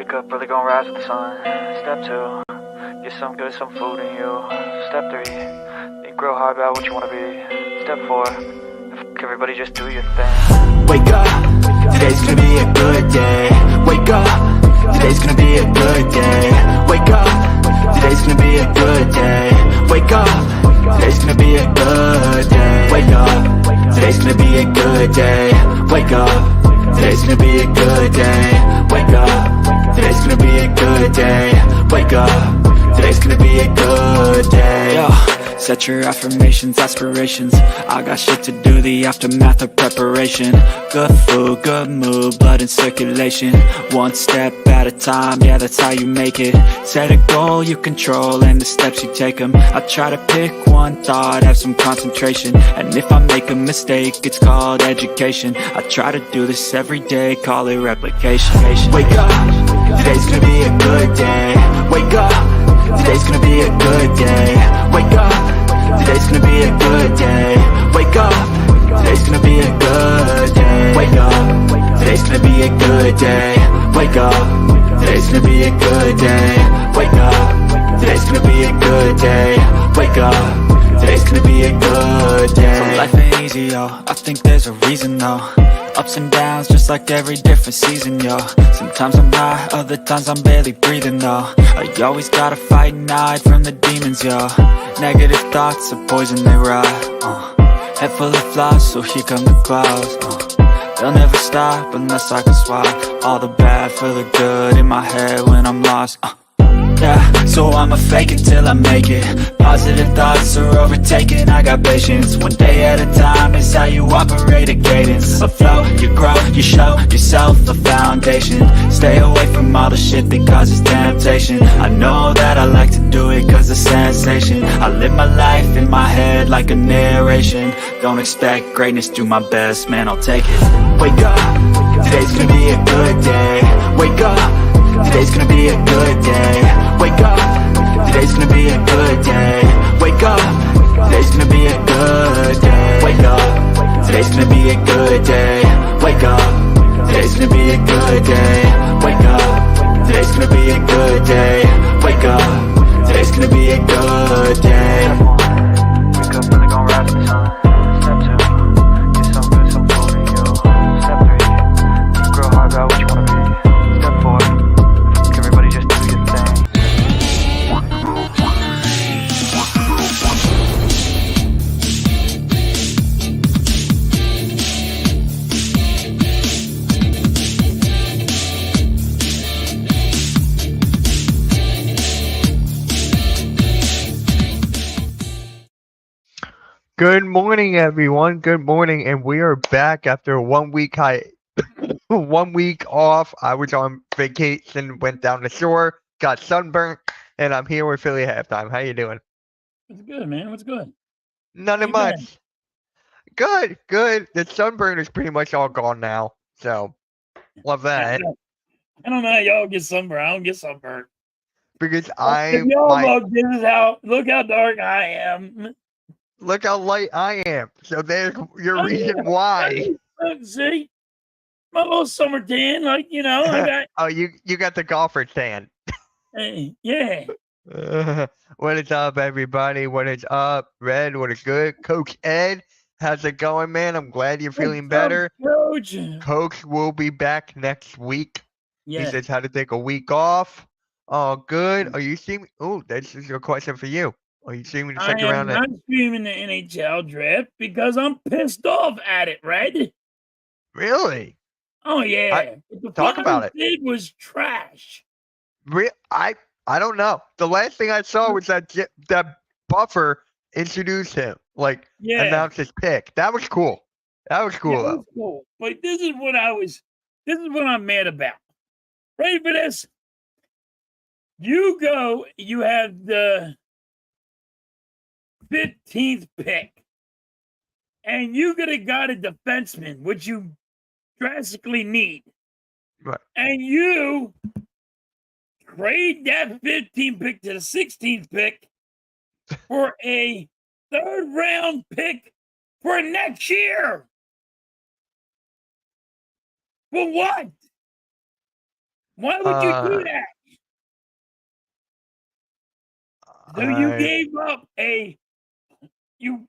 Wake up, really gonna rise with the sun. Step 2, get some good, some food in you. Step 3, think real hard about what you wanna be. Step 4, everybody just do your thing. Wake up, today's gonna be a good day. Wake up, today's gonna be a good day. Wake up, today's gonna be a good day. Wake up, today's gonna be a good day. Wake up, today's gonna be a good day. Wake up, today's gonna be a good day. Wake up, today's gonna be a good day. Wake up, today's gonna be a good day. Yo, set your affirmations, aspirations. I got shit to do, the aftermath of preparation. Good food, good mood, blood in circulation. One step at a time, yeah, that's how you make it. Set a goal you control and the steps you take them. I try to pick one thought, have some concentration. And if I make a mistake, it's called education. I try to do this every day, call it replication. Wake up, today's gonna be a good day. Wake up, today's gonna be a good day. Wake up, today's gonna be a good day. Wake up, today's gonna be a good day. Wake up, today's gonna be a good day. Wake up, today's gonna be a good day. Wake up, today's gonna be a good day. Wake up, today's gonna be a good day. So life ain't easy, yo, I think there's a reason though. Ups and downs, just like every different season, yo. Sometimes I'm high, other times I'm barely breathing, though. I always gotta fight and hide from the demons, yo. Negative thoughts are poison, they rot. Head full of flies, so here come the clouds. They'll never stop unless I can swap all the bad for the good in my head when I'm lost. Yeah, so I'ma fake it till I make it. Positive thoughts are overtaken, I got patience. One day at a time is how you operate a cadence. A flow, you grow, you show yourself a foundation. Stay away from all the shit that causes temptation. I know that I like to do it cause it's sensation. I live my life in my head like a narration. Don't expect greatness, do my best, man, I'll take it. Wake up, today's gonna be a good day. Wake up, today's gonna be a good day. Wake up, today's gonna be a good day. Wake up, today's gonna be a good day. Wake up, today's gonna be a good day. Wake up, today's gonna be a good day. Wake up, today's gonna be a good day. Wake up, today's gonna be a good day. Wake up, really gonna rise with the sun. Step 2, get some good, some food in you. Step 3, think real hard about what you wanna be. Step 4, everybody just do your thing. Good morning, everyone. Good morning, and we are back after 1 week 1 week off. I was on vacation, went down the shore, got sunburnt, and I'm here with Philly halftime. How you doing? What's good, man? What's good? Nothing How you been? much. Good, good. The sunburn is pretty much all gone now, so love that. I don't know how y'all get sunburned. I don't get sunburned. Because If y'all look how dark I am. look how light I am. So there's your reason why. See, my little summer tan, like I got. Oh, you got the golfer tan. Yeah. What is up, everybody? What is up, Red? What is good? Coach Ed, how's it going, man? I'm glad you're feeling better. Coach. Coach will be back next week. Yeah. He says how to take a week off. Oh, good. Are you seeing? Oh, this is a question for you. Are you seeing me to check around? I'm not streaming the NHL draft because I'm pissed off at it, right? Really? Oh yeah. Talk about it. It was trash. I don't know. The last thing I saw was that Buffer introduced him, announced his pick. That was cool. That was cool. That was cool. But this is what I'm mad about. Ready for this? You have the 15th pick, and you could have got a defenseman, which you drastically need. Right. And you trade that 15th pick to the 16th pick for a 3rd round pick for next year. For what? Why would you do that? So you gave up you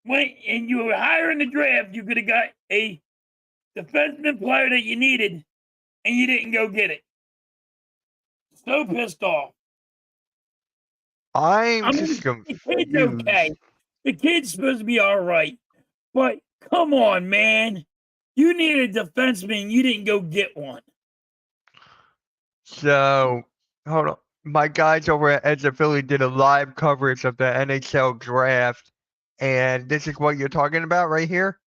went and you were higher in the draft. You could have got a defenseman player that you needed, and you didn't go get it. So pissed off. I'm I mean, just the kid's confused. okay. The kid's supposed to be all right. But come on, man. You needed a defenseman. You didn't go get one. So, hold on. My guys over at Edge of Philly did a live coverage of the NHL draft, and this is what you're talking about right here.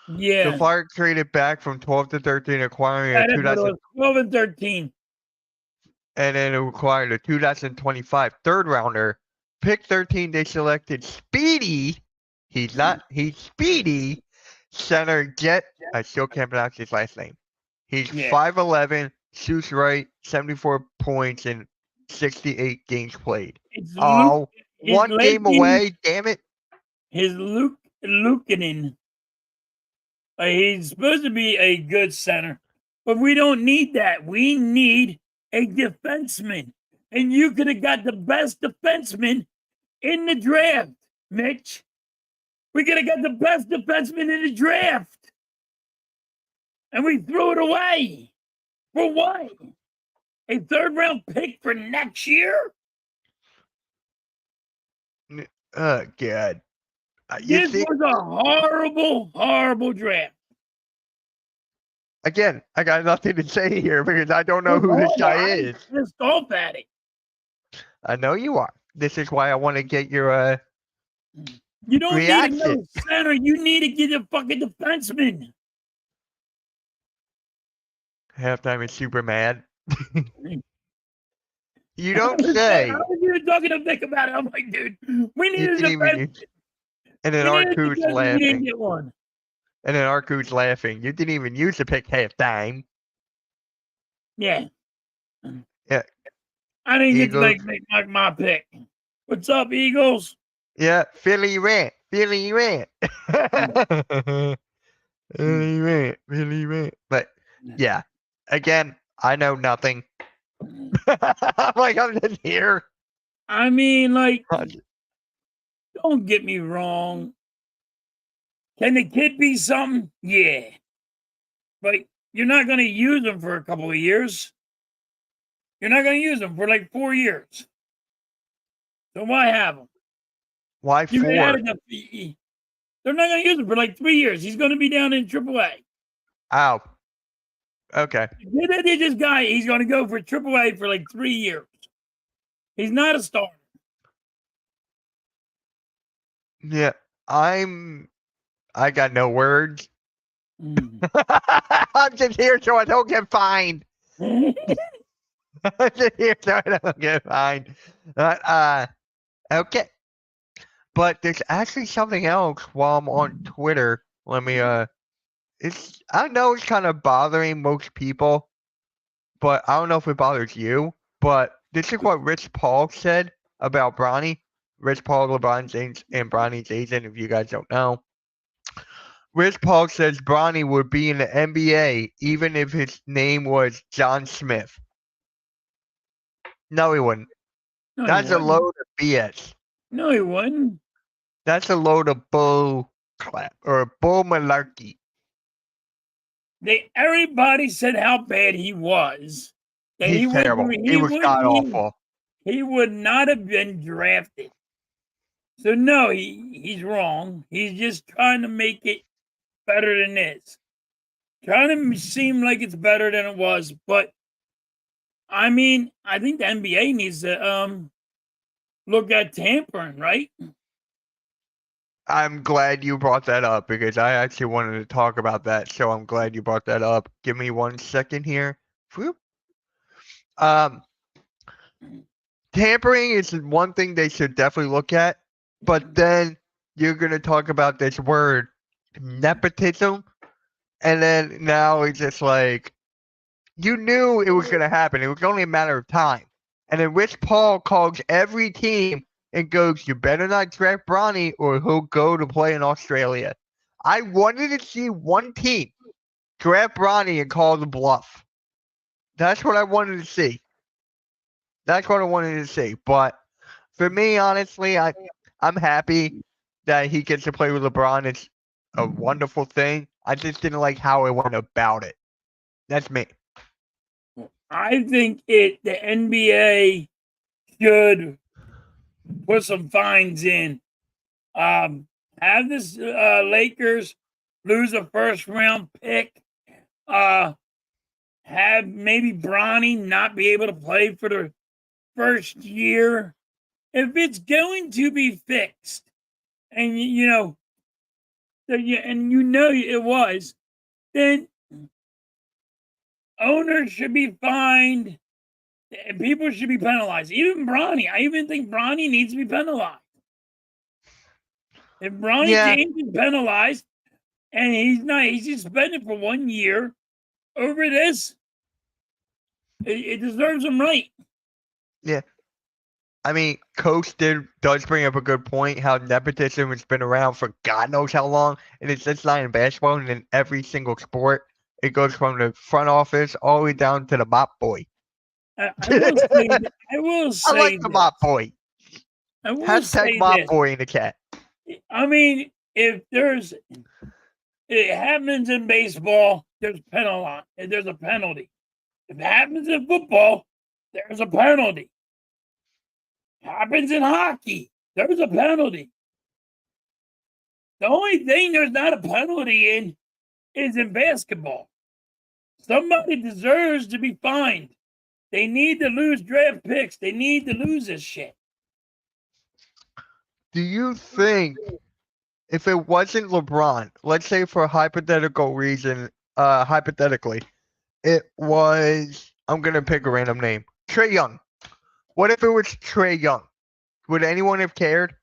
Yeah. The Flyers traded back from 12 to 13, acquiring Yeah, a that's what it was, 12 and 13. and then it acquired a 2025 third rounder. Pick 13, they selected Speedy. He's Speedy. Center Jet. I still can't pronounce his last name. He's 5'11", shoots right, 74 points in 68 games played. One game away, damn it. His Lukanen. He's supposed to be a good center, but we don't need that. We need a defenseman. And you could have got the best defenseman in the draft, Mitch. We could have got the best defenseman in the draft. And we threw it away. For what? A third-round pick for next year? Oh, God. This was a horrible, horrible draft. Again, I got nothing to say here because I don't know who this guy is. I'm pissed off at it. I know you are. This is why I want to get your You don't reaction. need another center. You need to get a fucking defenseman. Halftime is super mad. You don't say. I was even talking to Vic about it. I'm like, dude, we need a defenseman. And then Arku's laughing. We didn't get one. And then Arku's laughing. You didn't even use the pick halftime. Yeah. Yeah. I didn't get to make my pick. What's up, Eagles? Yeah, Philly rant. Philly rant. Philly rant. But yeah, again, I know nothing. Like, I'm just here. I mean, like, don't get me wrong. Can the kid be something? Yeah. But you're not going to use him for a couple of years. You're not going to use him for like 4 years. So why have him? Why 4? They're not going to use him for like 3 years. He's going to be down in AAA. Ow. Okay. This guy, he's going to go for AAA for like 3 years. He's not a star. Yeah, I got no words. I'm just here so I don't get fined. I'm just here so I don't get fined. Okay. But there's actually something else while I'm on Twitter. Let me I know it's kind of bothering most people, but I don't know if it bothers you. But this is what Rich Paul said about Bronny. Rich Paul, LeBron James, and Bronny's agent, if you guys don't know. Rich Paul says Bronny would be in the NBA even if his name was John Smith. No, he wouldn't. No, That's a load of BS. No, he wouldn't. That's a load of bull crap or bull malarkey. Everybody said how bad he was. He's terrible. He was god awful. He would not have been drafted. So no, he's wrong. He's just trying to make it better than this. Trying to seem like it's better than it was. But I mean, I think the NBA needs to look at tampering, right? I'm glad you brought that up because I actually wanted to talk about that. So I'm glad you brought that up. Give me 1 second here. Whoop. Tampering is one thing they should definitely look at. But then you're going to talk about this word, nepotism. And then now it's just like, you knew it was going to happen. It was only a matter of time. And then Rich Paul calls every team and goes, you better not draft Bronny or he'll go to play in Australia. I wanted to see one team draft Bronny and call the bluff. That's what I wanted to see. That's what I wanted to see. But for me, honestly, I'm happy that he gets to play with LeBron. It's a wonderful thing. I just didn't like how it went about it. That's me. I think the NBA should put some fines in. Have this Lakers lose a first round pick. Have maybe Bronny not be able to play for the first year. If it's going to be fixed, and it was, then owners should be fined. And people should be penalized. Even Bronny. I even think Bronny needs to be penalized. If Bronny James is penalized and he's suspended for 1 year over this, it deserves him right. Yeah. I mean, Coach does bring up a good point, how nepotism has been around for God knows how long, and it's just not in basketball, and in every single sport. It goes from the front office all the way down to the mop boy. I will say I like the mop boy. I will Hashtag say mop this. boy in the chat. I mean, if it happens in baseball, there's a penalty. If it happens in football, there's a penalty. Happens in hockey, there's a penalty. The only thing there's not a penalty in is in basketball. Somebody deserves to be fined. They need to lose draft picks. They need to lose this shit. Do you think if it wasn't LeBron, let's say for a hypothetical reason, hypothetically, it was, I'm going to pick a random name, Trae Young. What if it was Trae Young? Would anyone have cared?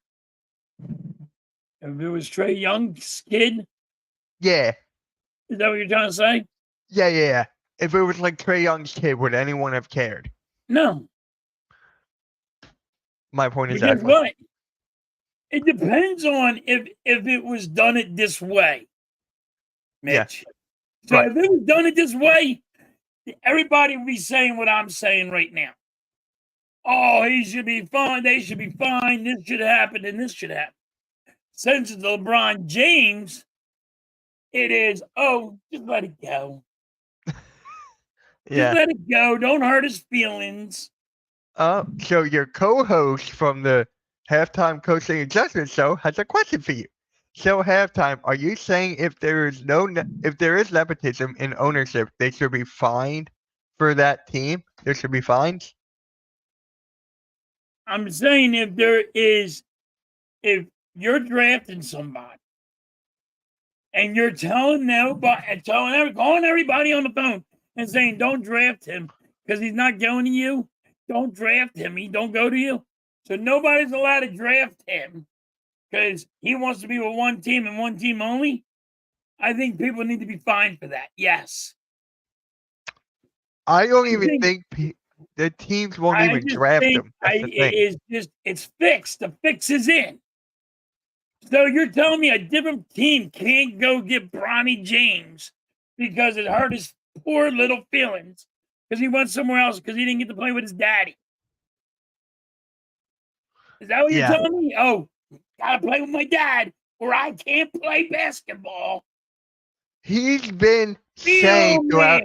If it was Trae Young's kid? Yeah. Is that what you're trying to say? Yeah. If it was like Trae Young's kid, would anyone have cared? No. My point is Guess what? It depends on if it was done it this way, Mitch. Yeah. So right. If it was done it this way, everybody would be saying what I'm saying right now. Oh, he should be fined. They should be fined. This should happen and this should happen. Since it's LeBron James, it is, just let it go. Yeah. Just let it go. Don't hurt his feelings. So your co-host from the Halftime Coaching Adjustment Show has a question for you. So Halftime, are you saying if there is nepotism in ownership, they should be fined for that team? There should be fines? I'm saying if you're drafting somebody and you're calling everybody on the phone and saying, don't draft him because he's not going to you. Don't draft him. He don't go to you. So nobody's allowed to draft him because he wants to be with one team and one team only. I think people need to be fined for that. Yes. I don't even think the teams won't even draft him. It's fixed. The fix is in. So you're telling me a different team can't go get Bronny James because it hurt his poor little feelings because he went somewhere else because he didn't get to play with his daddy. Is that what you're telling me? Oh, gotta play with my dad or I can't play basketball. He's been saying throughout.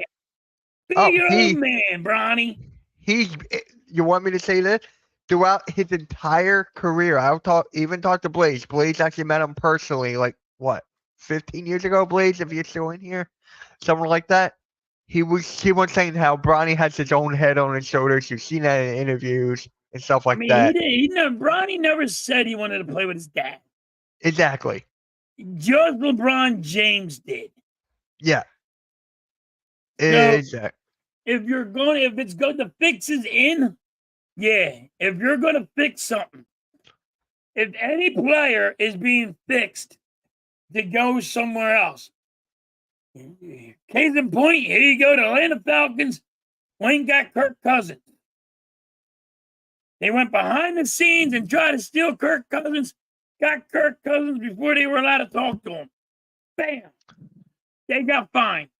Be your own man, Bronny. You want me to say this? Throughout his entire career, I've talked to Blaze. Blaze actually met him personally, 15 years ago, Blaze, if you're still in here. Something like that. He was saying how Bronny has his own head on his shoulders. You've seen that in interviews and stuff like that. Bronny never said he wanted to play with his dad. Exactly. Just LeBron James did. Yeah. Exactly. If it's good, the fix is in. Yeah. If you're going to fix something, if any player is being fixed to go somewhere else, case in point, here you go to Atlanta Falcons. Wayne got Kirk Cousins. They went behind the scenes and tried to steal Kirk Cousins. Got Kirk Cousins before they were allowed to talk to him. Bam. They got fined.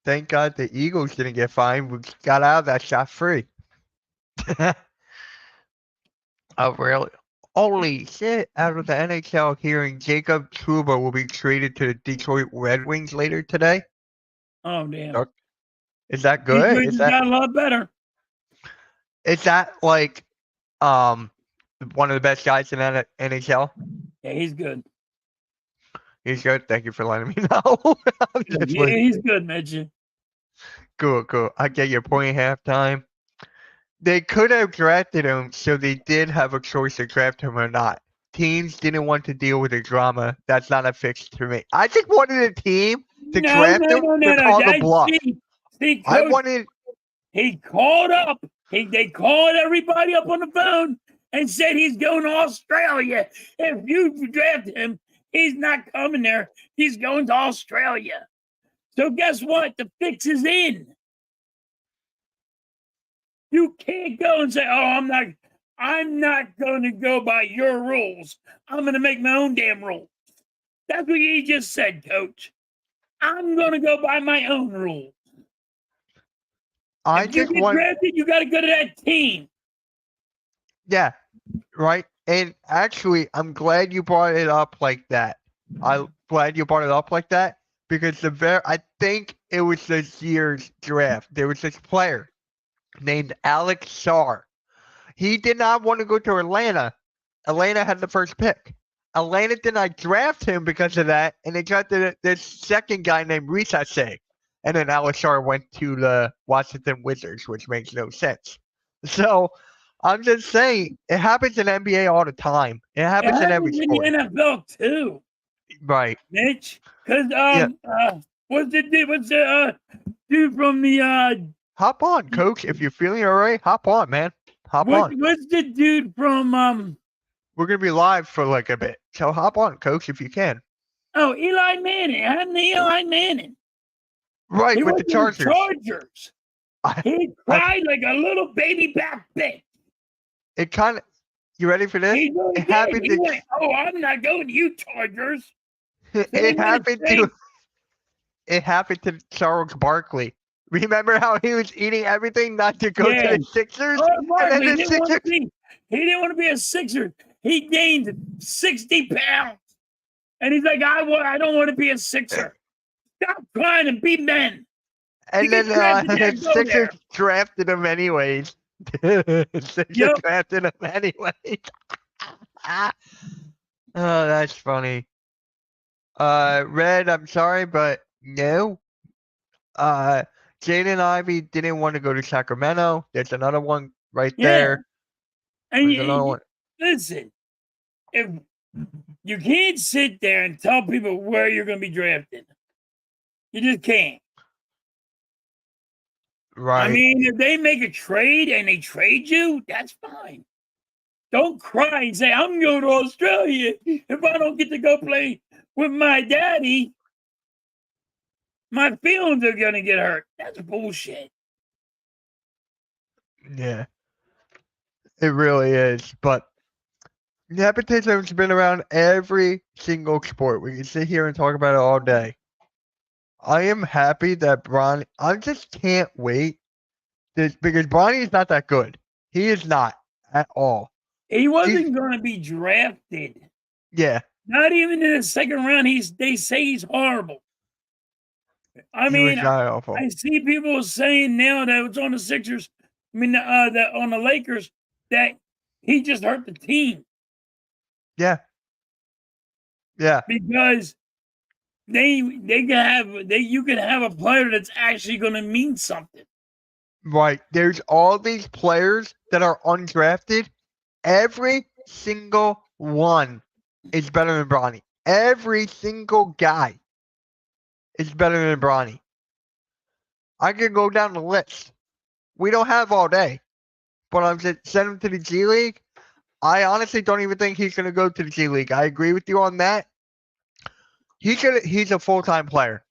Thank God the Eagles didn't get fined. We got out of that shot free. Oh, really? Holy shit. Out of the NHL hearing Jacob Trouba will be traded to the Detroit Red Wings later today. Oh, damn. Okay. Is that good? Detroit just got a lot better. Is that like one of the best guys in NHL? Yeah, he's good. He's good. Thank you for letting me know. I'm just Yeah, like, he's good, Mitch. cool. I get your point at halftime. They could have drafted him, so they did have a choice to draft him or not. Teams didn't want to deal with the drama. That's not a fix to me. I just wanted a team to draft him to call the bluff. See, I Coach, wanted. he called up. They called everybody up on the phone and said he's going to Australia. If you draft him, he's not coming there. He's going to Australia. So guess what? The fix is in. You can't go and say, "Oh, I'm not going to go by your rules. I'm going to make my own damn rules." That's what you just said, Coach. I'm going to go by my own rules. I If you just get want. drafted, you got to go to that team. Yeah, right. And actually, I'm glad you brought it up like that. I'm glad you brought it up like that because I think it was this year's draft. There was this player named Alex Sarr. He did not want to go to Atlanta. Atlanta had the first pick. Atlanta did not draft him because of that, and they drafted this second guy named Risase. And then Alex Sarr went to the Washington Wizards, which makes no sense. So I'm just saying, it happens in NBA all the time. It happens in every in sport. the NFL too, Right. Mitch. Because Yeah. what's the dude from the Hop on, coach. If you're feeling all right, hop on, man. Hop on. what's the dude from We're going to be live for like a bit. So hop on, coach, if you can. oh, Eli Manning. I had the Eli Manning. Right, He with was the Chargers. He cried like a little baby back bitch. It kind of. You ready for this? He really It did. happened He to. went, "Oh, I'm not going to you, Chargers." It happened to. It happened to Charles Barkley. Remember how he was eating everything not to go to the Sixers? Oh, Barkley, And then he didn't want to be a Sixer. He gained 60 pounds. And he's like, I don't want to be a Sixer. Stop crying and be men. And then the Sixers drafted him anyways. Sixers drafted him anyways. Oh, that's funny. Red, I'm sorry, but no. Jaden Ivey didn't want to go to Sacramento. There's another one right there. And listen, if you can't sit there and tell people where you're going to be drafted, you just can't. Right. I mean, if they make a trade and they trade you, that's fine. Don't cry and say, "I'm going to Australia. If I don't get to go play with my daddy, my feelings are going to get hurt." That's bullshit. Yeah. It really is. But nepotism's been around every single sport. We can sit here and talk about it all day. I am happy that Bronny. I just can't wait. Because Bronny's not that good. He is not at all. He wasn't going to be drafted. Yeah. Not even in the second round. They say he's horrible. I mean, I see people saying now that it's on the Sixers. I mean, that on the Lakers that he just hurt the team. Yeah. Yeah. Because you can have a player that's actually going to mean something. Right. There's all these players that are undrafted. Every single one is better than Bronny. Every single guy is better than Bronny. I can go down the list. We don't have all day. But I'm just send him to the G League. I honestly don't even think he's going to go to the G League. I agree with you on that. He's a full-time player.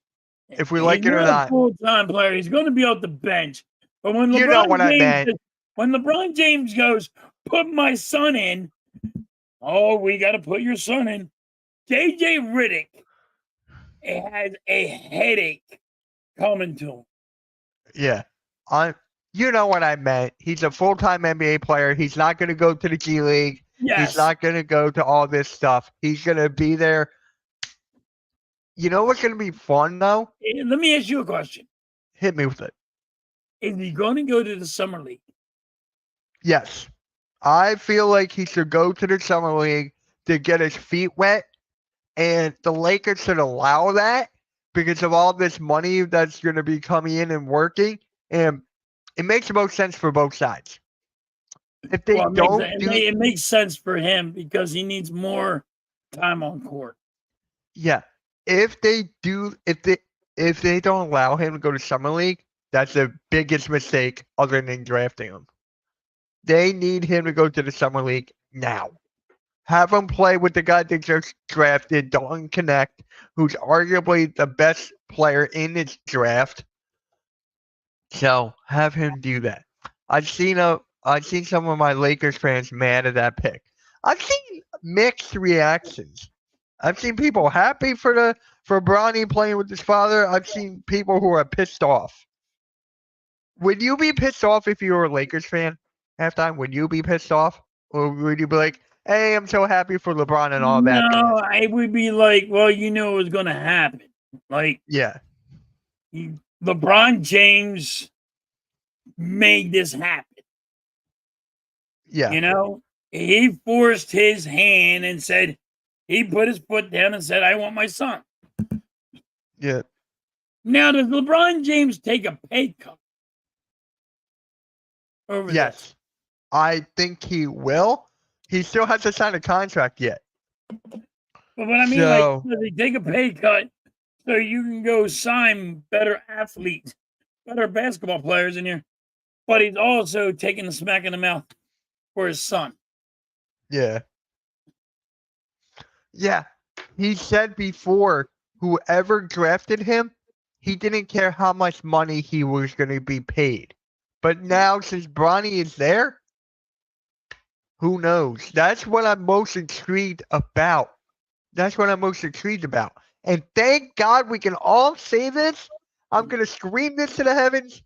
If we like it or not. He's a full-time player. He's going to be off the bench. But when you know what I meant. When LeBron James goes, "Put my son in," oh, we got to put your son in. JJ Redick has a headache coming to him. Yeah. You know what I meant. He's a full-time NBA player. He's not going to go to the G League. Yes. He's not going to go to all this stuff. He's going to be there. You know what's going to be fun, though? Let me ask you a question. Hit me with it. Is he going to go to the Summer League? Yes. I feel like he should go to the Summer League to get his feet wet, and the Lakers should allow that because of all this money that's going to be coming in and working, and it makes the most sense for both sides. If they it makes sense for him because he needs more time on court. Yeah. If they don't allow him to go to Summer League, that's the biggest mistake other than drafting him. They need him to go to the Summer League now. Have him play with the guy they just drafted, Dalton Connect, who's arguably the best player in this draft. So have him do that. I've seen some of my Lakers fans mad at that pick. I've seen mixed reactions. I've seen people happy for Bronny playing with his father. I've seen people who are pissed off. Would you be pissed off if you were a Lakers fan halftime? Would you be pissed off? Or would you be like, hey, I'm so happy for LeBron and all that? No, I would be like, well, you know what's going to happen. Like, yeah. LeBron James made this happen. Yeah. You know, he forced his hand and said, he put his foot down and said, I want my son. Yeah. Now, does LeBron James take a pay cut? Yes. I think he will. He still has to sign a contract yet. But what I mean, like, does he take a pay cut so you can go sign better athletes, better basketball players in here? But he's also taking a smack in the mouth for his son. Yeah. Yeah. He said before, whoever drafted him, he didn't care how much money he was going to be paid. But now, since Bronny is there, who knows? That's what I'm most intrigued about. And thank God we can all say this. I'm going to scream this to the heavens.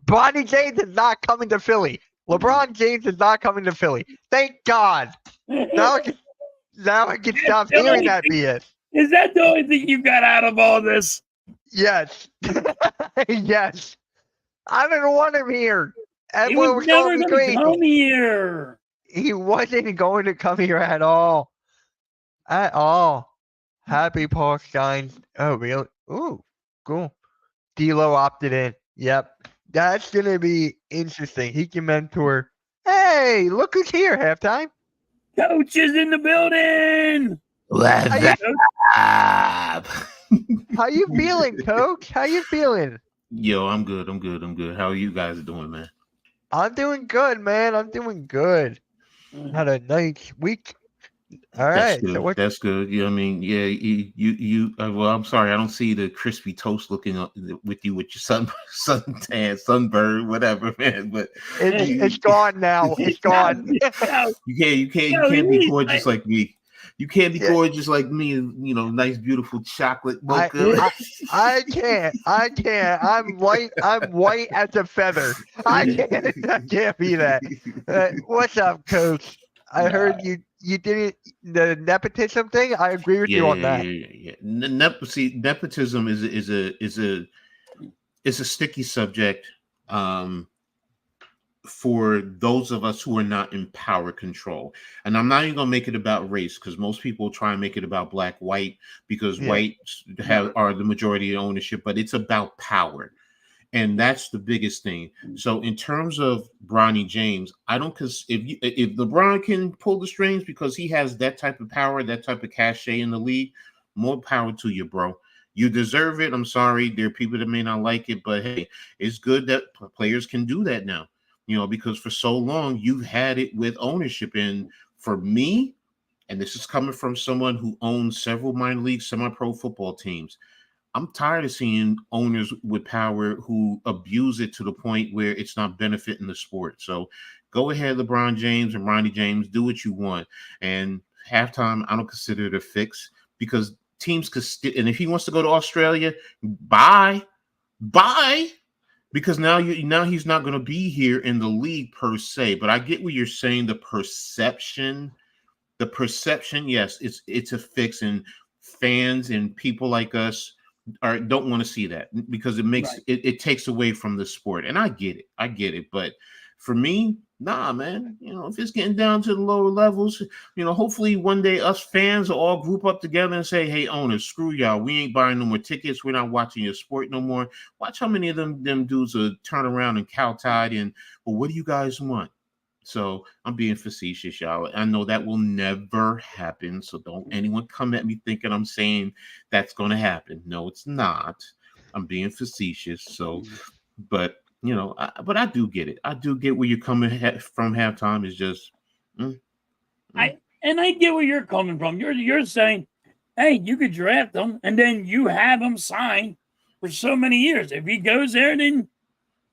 Bronny James is not coming to Philly. LeBron James is not coming to Philly. Thank God. Now I can stop hearing that BS. Is that the only thing you got out of all this? Yes. Yes. I didn't want him here. He was never going to come here. He wasn't going to come here at all. At all. Happy Paul Stein. Oh, really? Ooh, cool. D'Lo opted in. Yep. That's going to be interesting. He can mentor. Hey, look who's here, halftime. Coach is in the building. What's up? How you feeling, Coach? How you feeling? Yo, I'm good. How are you guys doing, man? I'm doing good, man. I'm doing good. Had a nice week. All right. That's good. You know what I mean? Yeah, you well, I'm sorry, I don't see the crispy toast looking up with you with your suntan, sunbird, whatever, man. But it's gone now. It's gone. You can't be gorgeous like me. You can't be gorgeous like me, you know, nice, beautiful chocolate mocha. I can't. I'm white as a feather. I can't be that. What's up, Coach? I heard you did the nepotism thing. I agree with you on that. Yeah. Nepotism is a sticky subject for those of us who are not in power control. And I'm not even gonna make it about race because most people try and make it about black, white, because whites are the majority of ownership, but it's about power. And that's the biggest thing. So in terms of Bronny James, I don't, because if LeBron can pull the strings because he has that type of power, that type of cachet in the league, more power to you, bro. You deserve it. I'm sorry. There are people that may not like it, but hey, it's good that players can do that now, you know, because for so long you've had it with ownership. And for me, and this is coming from someone who owns several minor league, semi-pro football teams, I'm tired of seeing owners with power who abuse it to the point where it's not benefiting the sport. So go ahead, LeBron James and Ronnie James, do what you want. And halftime, I don't consider it a fix because teams could and if he wants to go to Australia, bye. Bye. Because now he's not going to be here in the league per se. But I get what you're saying. The perception, yes, it's a fix, and fans and people like us don't want to see that because it makes it takes away from the sport. And I get it. But for me, nah, man. If it's getting down to the lower levels, hopefully one day us fans will all group up together and say, "Hey, owners, screw y'all. We ain't buying no more tickets. We're not watching your sport no more." Watch how many of them dudes will turn around and cow-tied and, well, what do you guys want? So I'm being facetious, y'all. I know that will never happen. So don't anyone come at me thinking I'm saying that's going to happen. No, it's not. I'm being facetious. So, but but I do get it. I do get where you're coming from. Halftime is just. I get where you're coming from. You're saying, hey, you could draft him and then you have him sign for so many years. If he goes there, then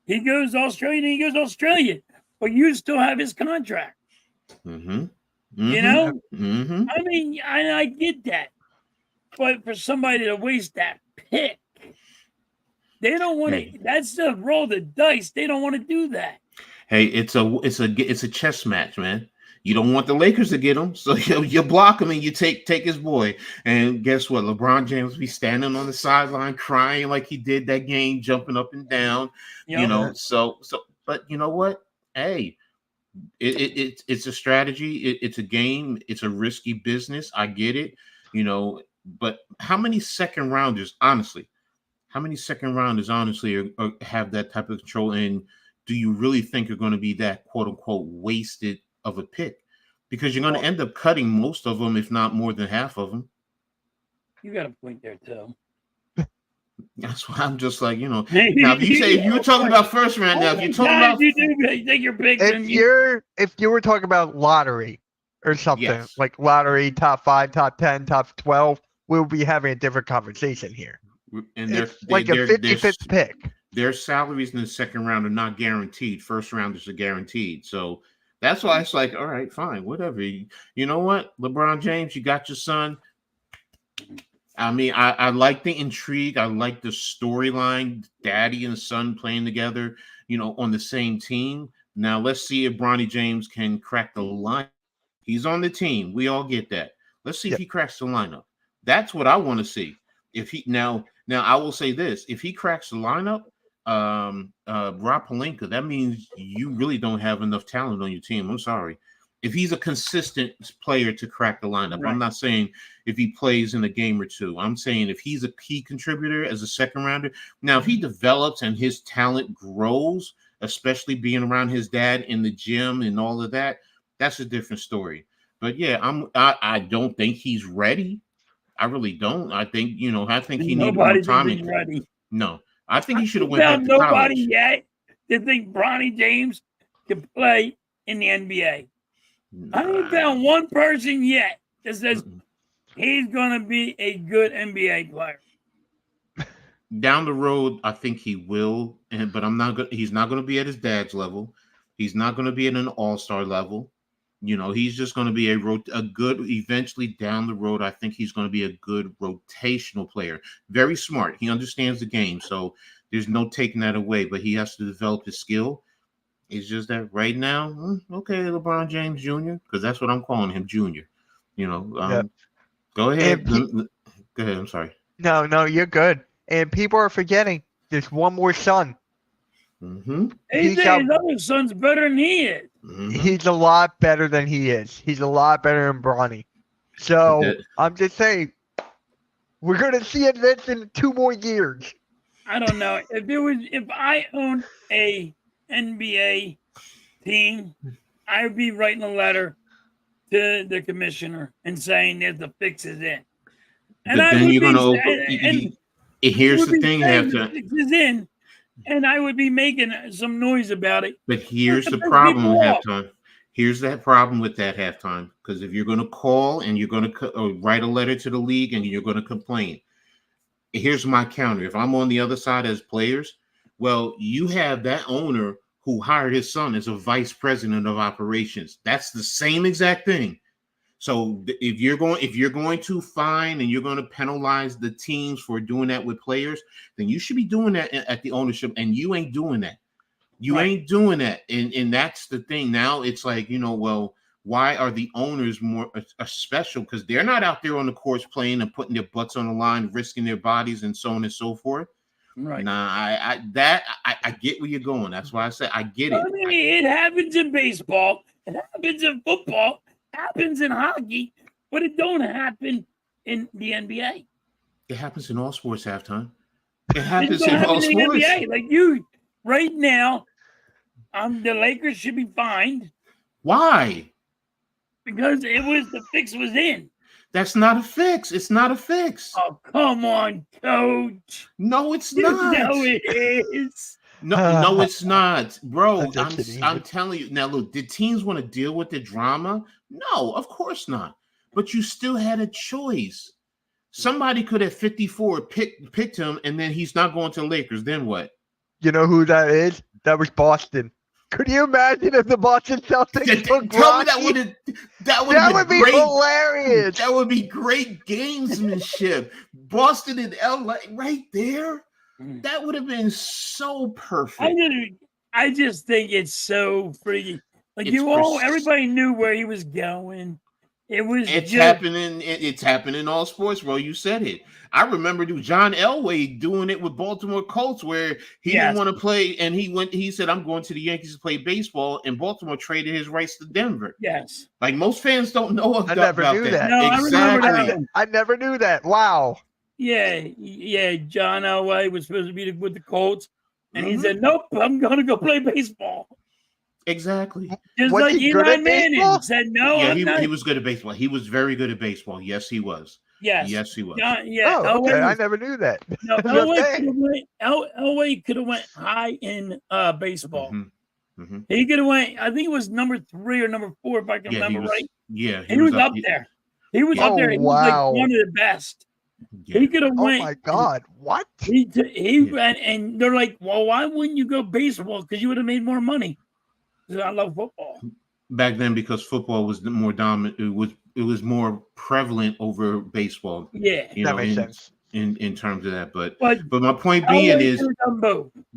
he goes to Australia, then he goes to Australia. But you still have his contract. Mm-hmm. You know? Mm-hmm. I mean, I get that. But for somebody to waste that pick, they don't want to. That's the roll the dice. They don't want to do that. Hey, it's a chess match, man. You don't want the Lakers to get him, so you block him and you take his boy. And guess what? LeBron James will be standing on the sideline crying like he did that game, jumping up and down. So. But you know what? Hey, it's a strategy. It's a game. It's a risky business. I get it. But how many second rounders, honestly? Have that type of control? And do you really think you're going to be that quote unquote wasted of a pick? Because you're going to end up cutting most of them, if not more than half of them. You got a point there too. That's why I'm just like, now if you were talking about first round, now if you're talking about you take your picks, if you were talking about lottery or something like lottery, top 5, top 10, top 12, we'll be having a different conversation here. And it's like a 50-50 pick. Their salaries in the second round are not guaranteed. First rounders are guaranteed. So that's why it's like, all right, fine, whatever. You know what, LeBron James, you got your son. I mean, I like the intrigue. I like the storyline, daddy and son playing together, on the same team. Now let's see if Bronny James can crack the line. He's on the team. We all get that. Let's see if he cracks the lineup. That's what I want to see. If he now I will say this: if he cracks the lineup, Rob Pelinka, that means you really don't have enough talent on your team. I'm sorry. If he's a consistent player to crack the lineup, right. I'm not saying if he plays in a game or two. I'm saying if he's a key contributor as a second rounder. Now, if he develops and his talent grows, especially being around his dad in the gym and all of that, that's a different story. But yeah, I don't think he's ready. I really don't. I think he needs more time. Ready. No, I think he should have went back to nobody college. Yet to think Bronny James can play in the NBA. I haven't found one person yet that says he's going to be a good NBA player. Down the road, I think he will, but he's not going to be at his dad's level. He's not going to be at an all-star level. He's just going to be a good, eventually down the road, I think he's going to be a good rotational player. Very smart. He understands the game, so there's no taking that away, but he has to develop his skill. It's just that right now, okay, LeBron James Jr., because that's what I'm calling him, Junior. Go ahead. Go ahead. I'm sorry. No, you're good. And people are forgetting there's one more son. Mm-hmm. His other son's better than he is. Mm-hmm. He's a lot better than he is. He's a lot better than Bronny. So I'm just saying, we're going to see it in 2 more years. I don't know. If I owned a NBA team, I would be writing a letter to the commissioner and saying that the fix is in. And but then you're going to open. Here's the thing: the fix is in, and I would be making some noise about it. But here's the problem with halftime. Here's that problem with that halftime, because if you're going to call and you're going to write a letter to the league and you're going to complain, here's my counter. If I'm on the other side as players, well, you have that owner who hired his son as a vice president of operations. That's the same exact thing. So if you're going to fine and you're going to penalize the teams for doing that with players, then you should be doing that at the ownership, and you ain't doing that. You ain't doing that, and that's the thing. Now it's like, well, why are the owners more special? Because they're not out there on the courts playing and putting their butts on the line, risking their bodies, and so on and so forth. Right. Nah, I get where you're going. That's why I said I get it. I mean, it happens in baseball. It happens in football. It happens in hockey. But it don't happen in the NBA. It happens in all sports halftime. It happens It don't in all happen in sports. the NBA. Like you, right now, the Lakers should be fined Why? because the fix was in. That's not a fix. It's not a fix. Oh, come on, coach. No, it's You not. know it is. No, it's not, bro. I'm I'm telling you. Now, look, did teams want to deal with the drama? No, of course not. But you still had a choice. Somebody could have 54 picked him, and then he's not going to the Lakers. Then what? You know who that is? That was Boston. Could you imagine if the Boston Celtics took Tell me Rocky? that That would be great. hilarious. That would be great gamesmanship. Boston and LA right there. That would have been so perfect. I just think it's so freaky. Like everybody knew where he was going. It's happening. It's happening in all sports, bro. You said it. I remember John Elway doing it with Baltimore Colts, where he didn't want to play, and he said, "I'm going to the Yankees to play baseball," and Baltimore traded his rights to Denver. Yes. Like most fans don't know about I never knew that. No, exactly. I never knew that. Wow. Yeah. John Elway was supposed to be with the Colts, and he said, "Nope, I'm going to go play baseball." Exactly. Just Was like he good Eli at Manning baseball? said, "No, Yeah, he was good at baseball. He was very good at baseball. Yes, he was. Yes, he was. Oh, okay. I never knew that. No, Elway could have went high in baseball. Mm-hmm. He could have went. I think it was number 3 or number 4, if I can remember right. Yeah, he was up there. He was up there. He was like one of the best. Yeah. He could have went. Oh my God! What? He went, and they're like, "Well, why wouldn't you go baseball? Because you would have made more money." I love football. Back then, because football was more dominant, it was more prevalent over baseball. Yeah, that makes sense in terms of that. But my point being is,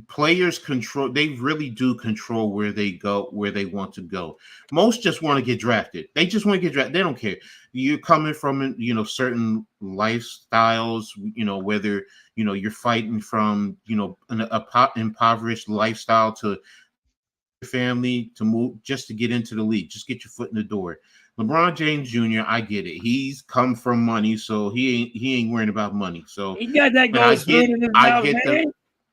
players control. They really do control where they go, where they want to go. Most just want to get drafted. They just want to get drafted. They don't care. You're coming from certain lifestyles. Whether you're fighting from an impoverished lifestyle to family to move just to get into the league, just get your foot in the door. LeBron James Jr., I get it. He's come from money, so he ain't worrying about money. So he got that going in his mouth,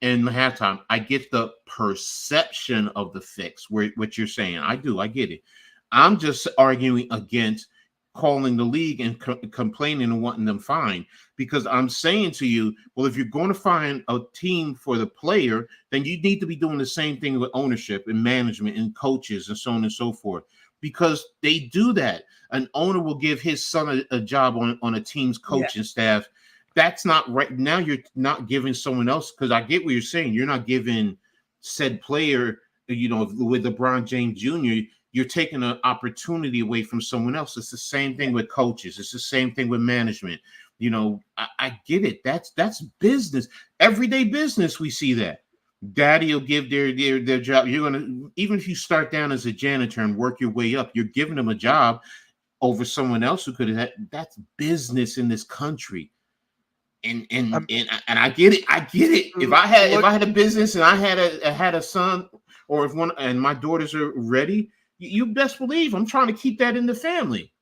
in halftime, I get the perception of the fix. What you're saying, I get it. I'm just arguing against calling the league and complaining and wanting them fined, because I'm saying to you, well, if you're going to find a team for the player, then you need to be doing the same thing with ownership and management and coaches and so on and so forth, because they do that. An owner will give his son a job on a team's coaching staff. That's not right. Now you're not giving someone else, because I get what you're saying. You're not giving said player, with LeBron James Jr., you're taking an opportunity away from someone else. It's the same thing with coaches. It's the same thing with management. I get it. That's business, everyday business. We see that. Daddy will give their job. You're gonna, even if you start down as a janitor and work your way up, you're giving them a job over someone else who could have. That's business in this country. And I get it. I get it. If I had a business and I had a son, or if one and my daughters are ready, you best believe I'm trying to keep that in the family.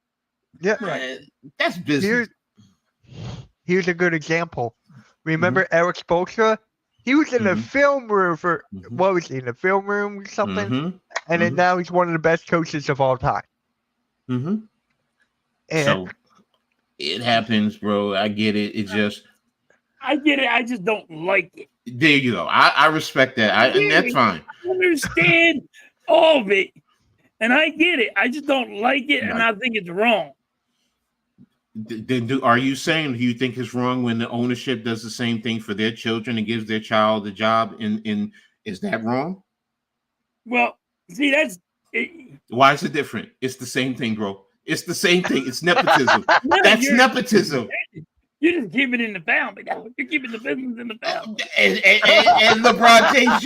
Yeah, right. That's business. Here's a good example. Remember Eric Spoelstra? He was in the film room for what was he in the film room or something? And then now he's one of the best coaches of all time. And so it happens, bro. I get it. It just I get it. I just don't like it. There you go. I respect that. And that's fine. I understand all of it. And I get it. I just don't like it, and I think it's wrong. Are you saying, do you think it's wrong when the ownership does the same thing for their children and gives their child a job? Is that wrong? Well, see, that's it. Why is it different? It's the same thing, bro. It's the same thing. It's nepotism. No, That's nepotism. You just keep it in the family now. You're keeping the business in the family. And LeBron James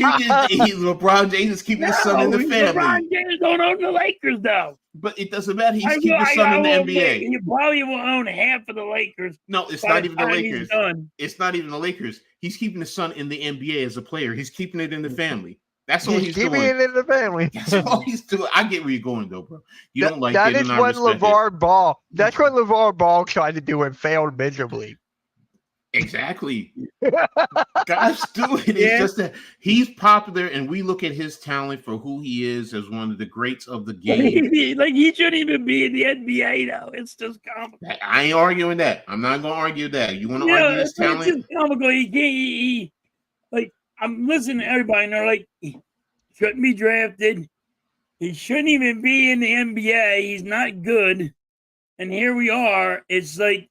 LeBron James is keeping his son in the family. LeBron James don't own the Lakers, though. But it doesn't matter. He's keeping his son in the NBA. He probably will own half of the Lakers. No, it's not even the Lakers. It's not even the Lakers. He's keeping his son in the NBA as a player. He's keeping it in the family. That's all he's doing. Keeping it in the family. That's all he's doing. I get where you're going, though, bro. You don't like that. That is when LeVar Ball. That's what LeVar Ball tried to do and failed miserably. Exactly. Guys do it. It's just that he's popular, and we look at his talent for who he is as one of the greats of the game. Like he shouldn't even be in the NBA, though. It's just comical. I ain't arguing that. I'm not gonna argue that. You want to argue his talent? It's just comical. He like I'm listening to everybody, and they're like, he shouldn't be drafted. He shouldn't even be in the NBA. He's not good. And here we are. It's like.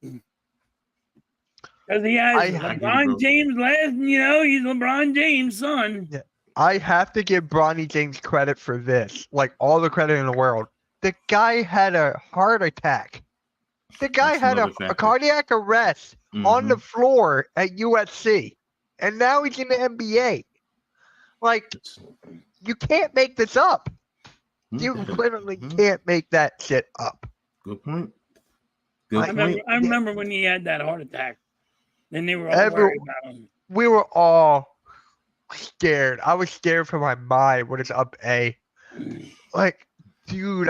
Because he has LeBron James he's LeBron James' son. Yeah. I have to give Bronny James credit for this. Like, all the credit in the world. The guy had a heart attack. The guy had a cardiac arrest on the floor at USC. And now he's in the NBA. Like, you can't make this up. You literally can't make that shit up. Good point. I remember when he had that heart attack. Then they were all worried about him. We were all scared. I was scared for my mind when it's up A. Like, dude,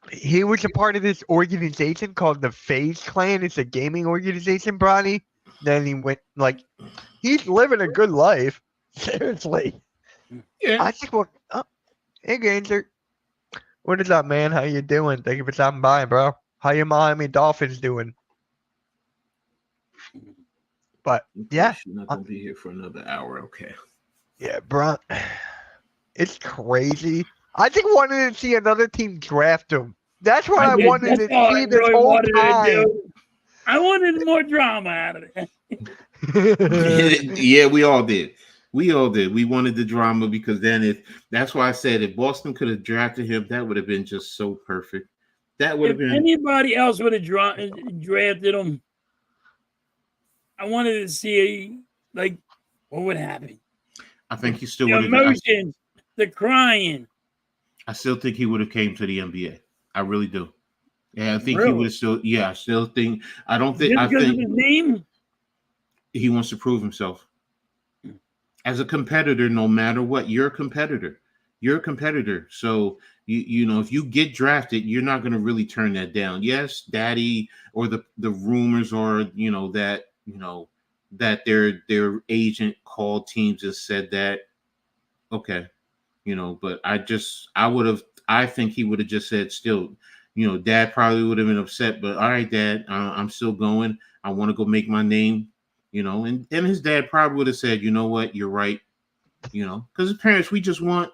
he was a part of this organization called the FaZe Clan. It's a gaming organization, Bronny. Then he went, like, he's living a good life. Seriously. Yeah. I just want, hey, Ganger. What is up, man? How you doing? Thank you for stopping by, bro. How your Miami Dolphins doing? But yeah, she's not gonna be here for another hour. Okay. Yeah, bro, it's crazy. I just wanted to see another team draft him. That's what I wanted to see this whole time. I wanted more drama out of it. Yeah, we all did. We wanted the drama because then that's why I said if Boston could have drafted him, that would have been just so perfect. That would have been. Anybody else would have drafted him. I wanted to see, like, what would happen. I think he still would have. The emotions, the crying. I still think he would have came to the NBA. I really do. Yeah, I think he would have still. Yeah, I still think. I don't think. Just because of his name? He wants to prove himself as a competitor. No matter what, you're a competitor. You're a competitor. So you know if you get drafted, you're not going to really turn that down. Yes, Daddy or the rumors are that their agent called teams and said that, okay, but I think he would have just said still, Dad probably would have been upset, but all right, Dad, I'm still going. I want to go make my name, and his dad probably would have said, you know what, you're right, because as parents, we just want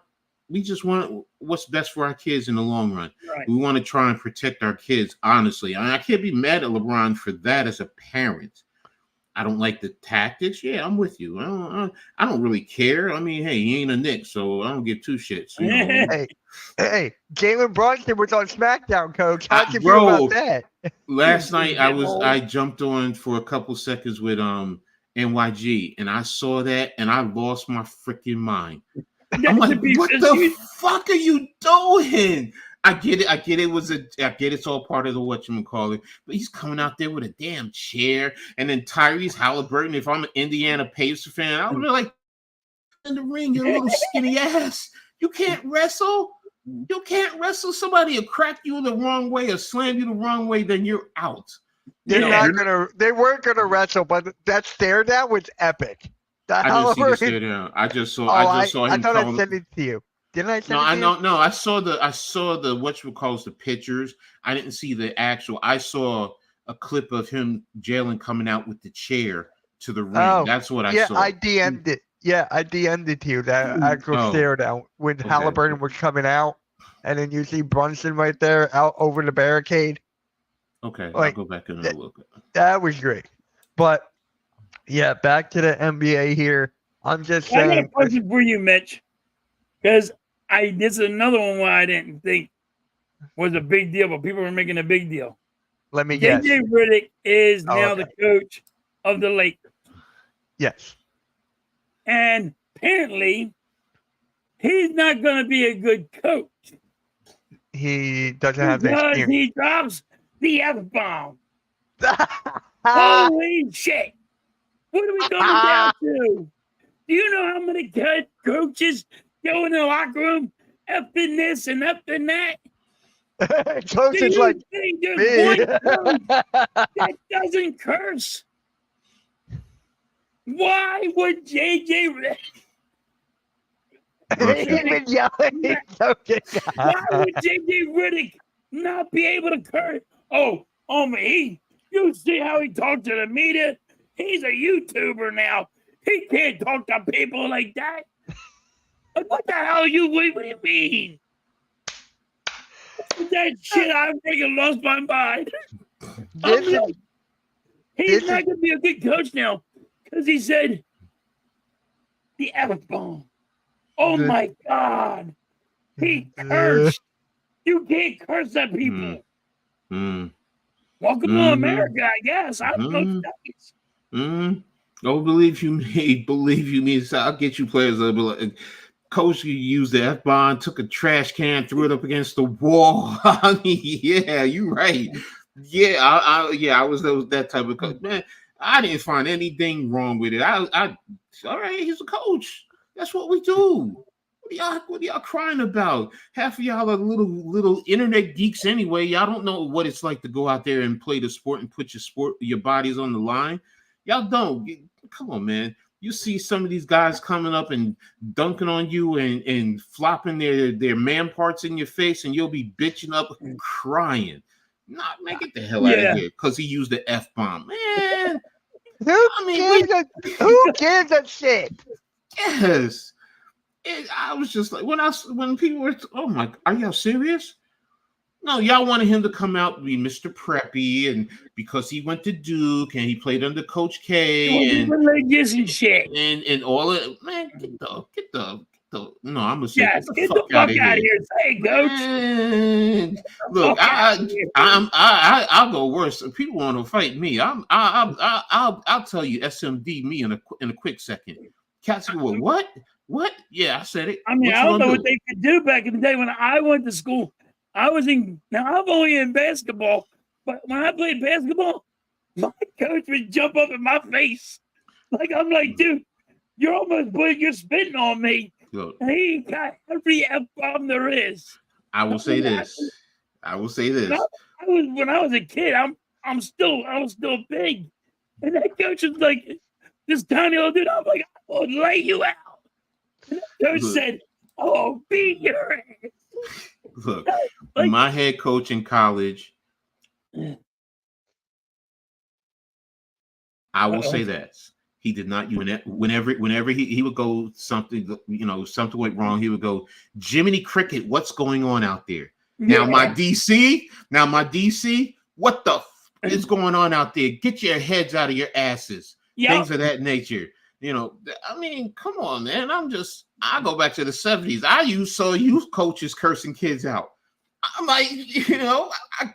what's best for our kids in the long run. Right. We want to try and protect our kids, honestly. I can't be mad at LeBron for that as a parent. I don't like the tactics. Yeah, I'm with you. I don't really care. I mean, hey, he ain't a Knick, so I don't give two shits. Hey, Jalen Brunson was on SmackDown, Coach. How'd you feel about that? Last night I jumped on for a couple seconds with NYG, and I saw that, and I lost my freaking mind. I'm like, what the fuck are you doing? I get it. I get it's all part of the whatchamacallit. But he's coming out there with a damn chair. And then Tyrese Halliburton, if I'm an Indiana Pacers fan, I would be like, in the ring, you little skinny ass. You can't wrestle. You can't wrestle. Somebody will crack you the wrong way or slam you the wrong way, then you're out. They weren't gonna wrestle, but that stare down was epic. I didn't see the stare down. I just saw him. I thought I sent it to you. Didn't I send it to you? No, I saw the the pictures. I didn't see the actual. I saw a clip of Jalen coming out with the chair to the ring. Oh, that's what I saw. Yeah, I DM'd it. Yeah, I DM'd it to you. That actual stare down when Halliburton was coming out, and then you see Brunson right there out over the barricade. Okay, I'll go back and look. That was great. But yeah, back to the NBA here. I'm just saying. I got a question for you, Mitch, because this is another one where I didn't think was a big deal, but people were making a big deal. Let me guess. JJ Redick is now okay. the coach of the Lakers. Yes. And apparently, he's not going to be a good coach. He doesn't have the Because experience. he drops the F-bomb. Holy shit. What are we coming down to? Do you know how many coaches go in the locker room effing this and effing that? Coach Do is you like think there's me. one coach that doesn't curse? Why would JJ Even yelling. Okay. Why would JJ Redick not be able to curse? Oh, you see how he talked to the media? He's a YouTuber now. He can't talk to people like that. What the hell what do you mean? That shit, I freaking lost my mind. He's not going to be a good coach now because he said the F-bomb. Oh my God. He cursed. You can't curse at people. Welcome to America, I guess. I don't know. Oh, believe you me. So I'll get you players. Like, Coach, you used the F-bomb, took a trash can, threw it up against the wall. I mean, yeah, you're right. Yeah, I was that type of coach. Man, I didn't find anything wrong with it. All right, he's a coach. That's what we do. What are y'all crying about? Half of y'all are little internet geeks anyway. Y'all don't know what it's like to go out there and play the sport and put your bodies on the line. Y'all don't. Come on, man. You see some of these guys coming up and dunking on you and flopping their man parts in your face, and you'll be bitching up, crying. Nah, man, get the hell out of here because he used the F-bomb. Man, who gives a shit? Yes. I was just like, when people were, oh my, are y'all serious? No, y'all wanted him to come out and be Mr. Preppy, and because he went to Duke and he played under Coach K and religious and shit and all of man, get the no, I'm gonna say get the fuck out of here. Say, Coach. Man, look, I'll go worse. If people want to fight me, I'll tell you SMD me in a quick second. Cats go, what? What? Yeah, I said it. I mean, I don't know what they could do back in the day when I went to school. I'm only in basketball, but when I played basketball, my coach would jump up in my face. I'm like, dude, you're spitting on me. Look, and he got every F-bomb there is. I will say this. When I was a kid, I was still big. And that coach was like, this tiny little dude, I'm like, I will lay you out. And that coach said, oh, beat your ass. Look, my head coach in college, I will say that he did not. Whenever he would go something went wrong, he would go, Jiminy Cricket, what's going on out there? Now my DC, what the is going on out there? Get your heads out of your asses. Things of that nature. I mean, come on, man. I go back to the 70s. I saw youth coaches cursing kids out. I'm like,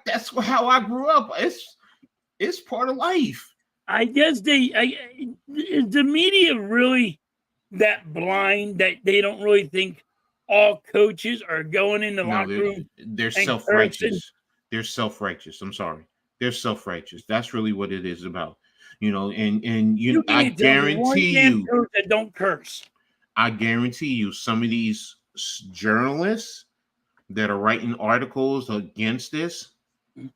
that's how I grew up. It's part of life. I guess is the media really that blind that they don't really think all coaches are going in the locker room? They're self-righteous. They're self-righteous. I'm sorry. They're self-righteous. That's really what it is about. I guarantee you that don't curse. I guarantee you some of these journalists that are writing articles against this,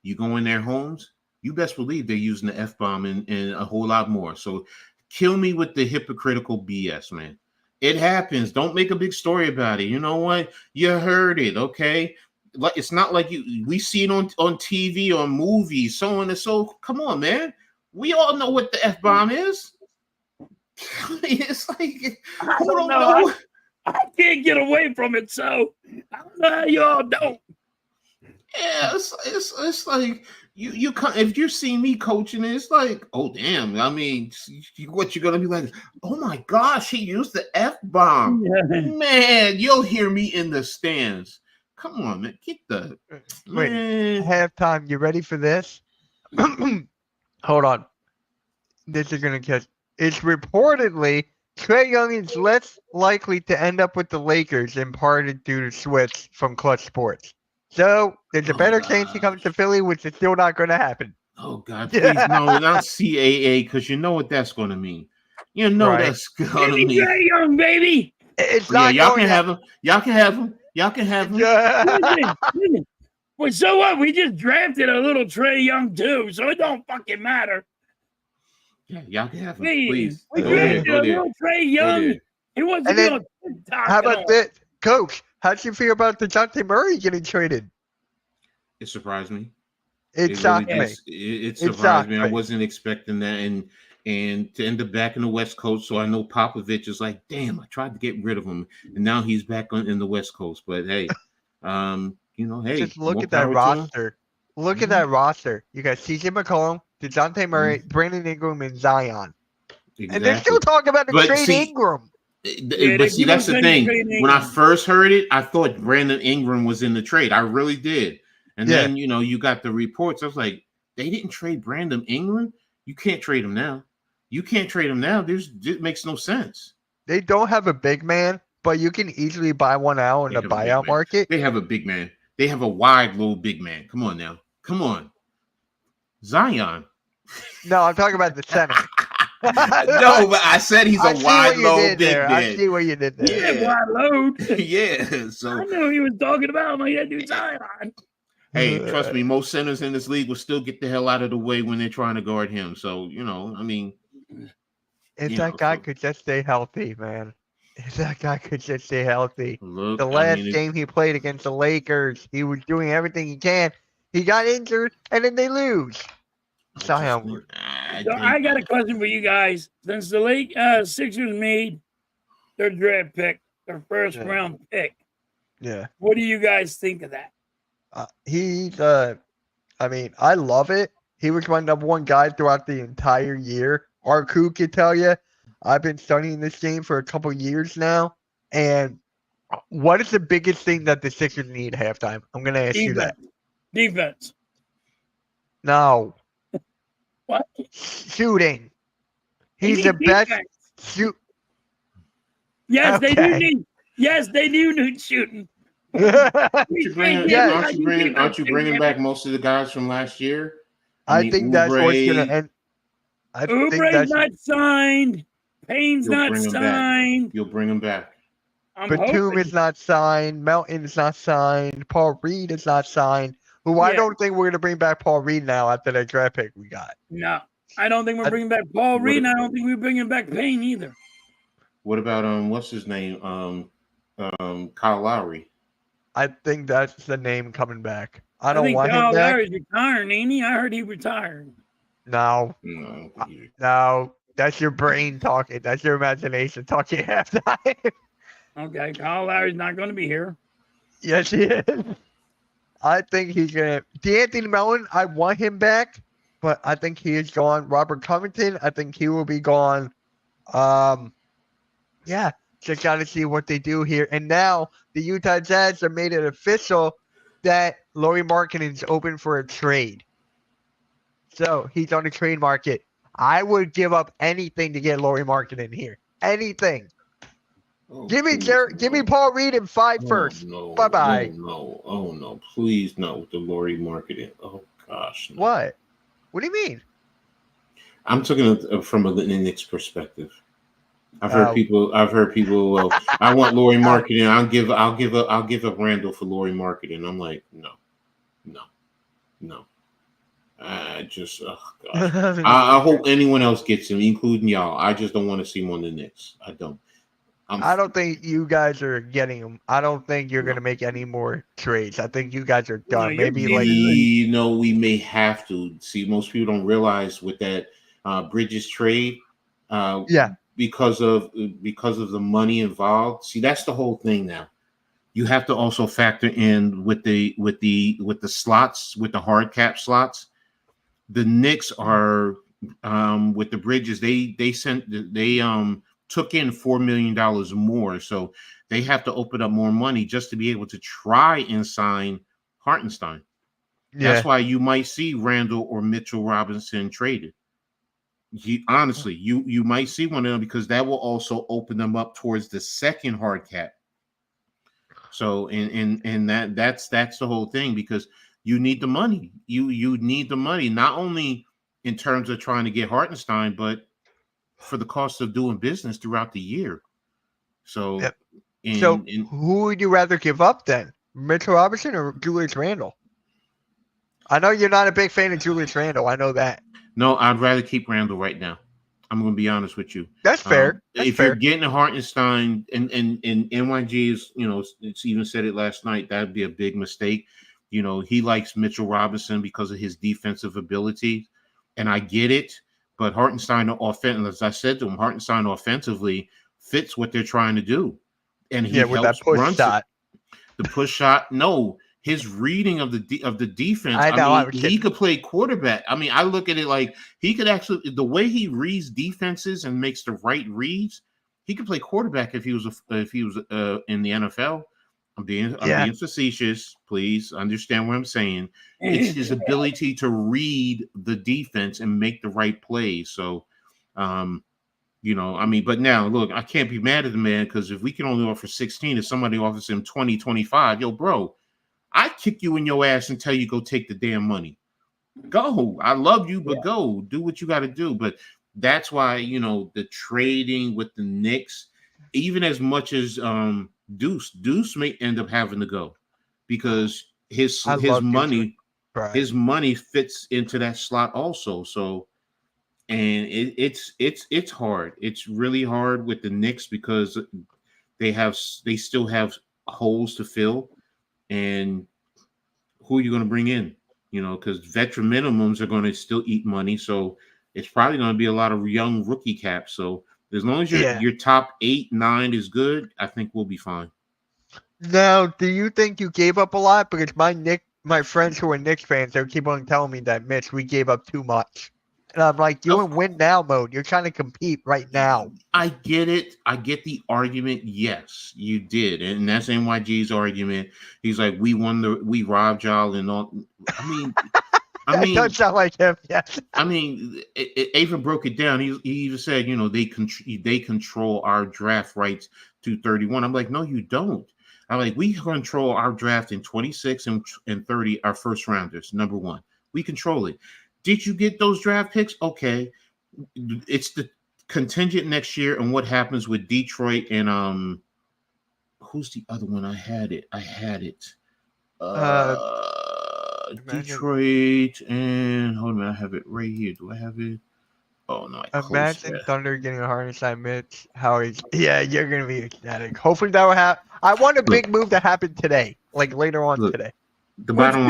you go in their homes, you best believe they're using the F-bomb and a whole lot more. So kill me with the hypocritical BS, man. It happens. Don't make a big story about it. You know what? You heard it, okay? It's not like we see it on TV or movies, so on and so. Come on, man. We all know what the F-bomb is. It's like, I don't know. I can't get away from it, so I don't know how y'all don't. Yeah, it's like you if you're seeing me coaching, it's like, oh damn. I mean, what you're gonna be like? Oh my gosh, he used the F-bomb. Yeah. Man, you'll hear me in the stands. come on, man. Get the Wait, man. halftime. You ready for this? Hold on. This is gonna catch. It's reportedly Trae Young is less likely to end up with the Lakers in part due to switch from Clutch Sports. So there's a Oh, better chance he comes to Philly, which is still not going to happen. Oh God, please no, not CAA, because you know what that's going to mean. You know Right. that's going to Baby mean. Trae Young, baby. It's Yeah, not y'all going can to have him. Y'all can have him. Y'all can have him. Listen. Well, so what? We just drafted a little Trae Young too, so it don't fucking matter. Yeah, y'all can have him. Please. Please. We Go there. drafted Go a there. little Trae Go Young. there. He wants to And be then, on TikTok. How and about all. this, Coach? How'd you feel about the DeJounte Murray getting traded? It surprised me. It shocked me. It surprised me. I wasn't expecting that, and to end up back in the West Coast. So I know Popovich is like, damn, I tried to get rid of him, and now he's back in the West Coast. But hey, hey, just look more at that power to him. roster. Look at that roster. You got CJ McCollum, DeJounte Murray, Brandon Ingram, and Zion. Exactly. And they're still talking about the But trade see- Ingram. But see, that's the thing. When I first heard it, I thought Brandon Ingram was in the trade. I really did. And then, you got the reports. I was like, they didn't trade Brandon Ingram? You can't trade him now. You can't trade him now. It makes no sense. They don't have a big man, but you can easily buy one out in They the have a big buyout man. market. They have a big man. They have a wide, little big man. Come on now. Come on. Zion. No, I'm talking about the center. No, but I said he's a wide, low, big man. I see what you did there. Yeah. Wide load. Yeah. So I knew he was talking about. I'm like, that dude's Zion. hey, trust me, most centers in this league will still get the hell out of the way when they're trying to guard him. So, If that guy could just stay healthy, man. If that guy could just stay healthy. Look, The last game he played against the Lakers, he was doing everything he can. He got injured, and then they lose. Zion. So I got a question for you guys. Since the Sixers made their draft pick, their first round pick, what do you guys think of that? I love it. He was my number one guy throughout the entire year. Arku could tell you, I've been studying this game for a couple years now. And what is the biggest thing that the Sixers need at halftime? I'm going to ask you that. Defense. No. What? Shooting. He's the best shoot. Yes, they do need. Yes, they do need shooting. Aren't you bringing back most of the guys from last year? I think that's what's going to end. Oubre's not signed. Payne's not signed. You'll bring him back. Batum is not signed. Melton is not signed. Paul Reed is not signed. Who I don't think we're going to bring back Paul Reed now after that draft pick we got. No, I don't think we're bringing back Paul Reed. And I don't think we're bringing back Payne either. What about what's his name? Kyle Lowry. I think that's the name coming back. I don't want Kyle him back. Lowry's retiring, ain't he? I heard he retired. No, that's your brain talking. That's your imagination talking halftime. Okay, Kyle Lowry's not going to be here. Yes, he is. I think he's going to. D'Anthony Melton, I want him back, but I think he is gone. Robert Covington, I think he will be gone. Just got to see what they do here. And now the Utah Jazz have made it official that Lauri Markkanen is open for a trade. So he's on the trade market. I would give up anything to get Lauri Markkanen here. Anything. Give me Paul Reed and 5 first. Bye-bye. No. Please, no. With the Lauri Markkanen. Oh, gosh. No. What? What do you mean? I'm talking from a Knicks perspective. I've heard people. Well, I want Lauri Markkanen. I'll give up Randall for Lauri Markkanen. I'm like, no. I hope anyone else gets him, including y'all. I just don't want to see him on the Knicks. I don't. I don't think you guys are getting him. I don't think you're going to make any more trades. I think you guys are done. We may have to. See, most people don't realize with that Bridges trade. Because of the money involved. See, that's the whole thing now. You have to also factor in with the slots, with the hard cap slots. The Knicks are with the Bridges. They took in $4 million more, so they have to open up more money just to be able to try and sign Hartenstein. That's Yeah. why you might see Randall or Mitchell Robinson traded. Honestly, you might see one of them because that will also open them up towards the second hard cap. So and that's the whole thing, because you need the money. You need the money, not only in terms of trying to get Hartenstein, but for the cost of doing business throughout the year. So Yep. So in who would you rather give up then? Mitchell Robinson or Julius Randle? I know you're not a big fan of Julius Randle. I know that. No, I'd rather keep Randall right now. I'm going to be honest with you. That's fair. That's If you're fair. getting a Hartenstein and NYG is, it's even said it last night, that'd be a big mistake. He likes Mitchell Robinson because of his defensive ability, and I get it. But Hartenstein as I said to him, Hartenstein offensively fits what they're trying to do, and he With that helps push Brunson. shot. The push shot, no. His reading of the defense. I know, I was he kidding. could play quarterback. I mean, I look at it like he could actually, the way he reads defenses and makes the right reads, he could play quarterback if he was in the NFL. I'm being facetious. Please understand what I'm saying. It's his ability to read the defense and make the right plays. So, but now look, I can't be mad at the man, because if we can only offer 16, if somebody offers him 20, 25, yo, bro, I kick you in your ass and tell you go take the damn money. Go. I love you, but go do what you got to do. But that's why, the trading with the Knicks, even as much as Deuce may end up having to go, because his money fits into that slot also. So, and it's hard. It's really hard with the Knicks because they still have holes to fill. And who are you going to bring in? Because veteran minimums are going to still eat money. So it's probably going to be a lot of young rookie caps. So as long as your top 8, 9 is good, I think we'll be fine. Now, do you think you gave up a lot? Because my friends who are Knicks fans, they keep on telling me that, Mitch, we gave up too much. And I'm like, you're in win now mode. You're trying to compete right now. I get it. I get the argument. Yes, you did. And that's NYG's argument. He's like, we robbed y'all and all. I mean, That does sound like him, yes. I mean, Ava broke it down. He even said, they control our draft rights to 31. I'm like, no, you don't. I'm like, we control our draft in 26 and 30, our first rounders, number one. We control it. Did you get those draft picks? Okay. It's the contingent next year and what happens with Detroit and who's the other one? I had it. Detroit and hold on, I have it right here. Do I have it? Oh no, Imagine Thunder getting a Hartenstein, Mitch. You're gonna be ecstatic. Hopefully that will happen. I want a big move to happen today, like later on today. The bottom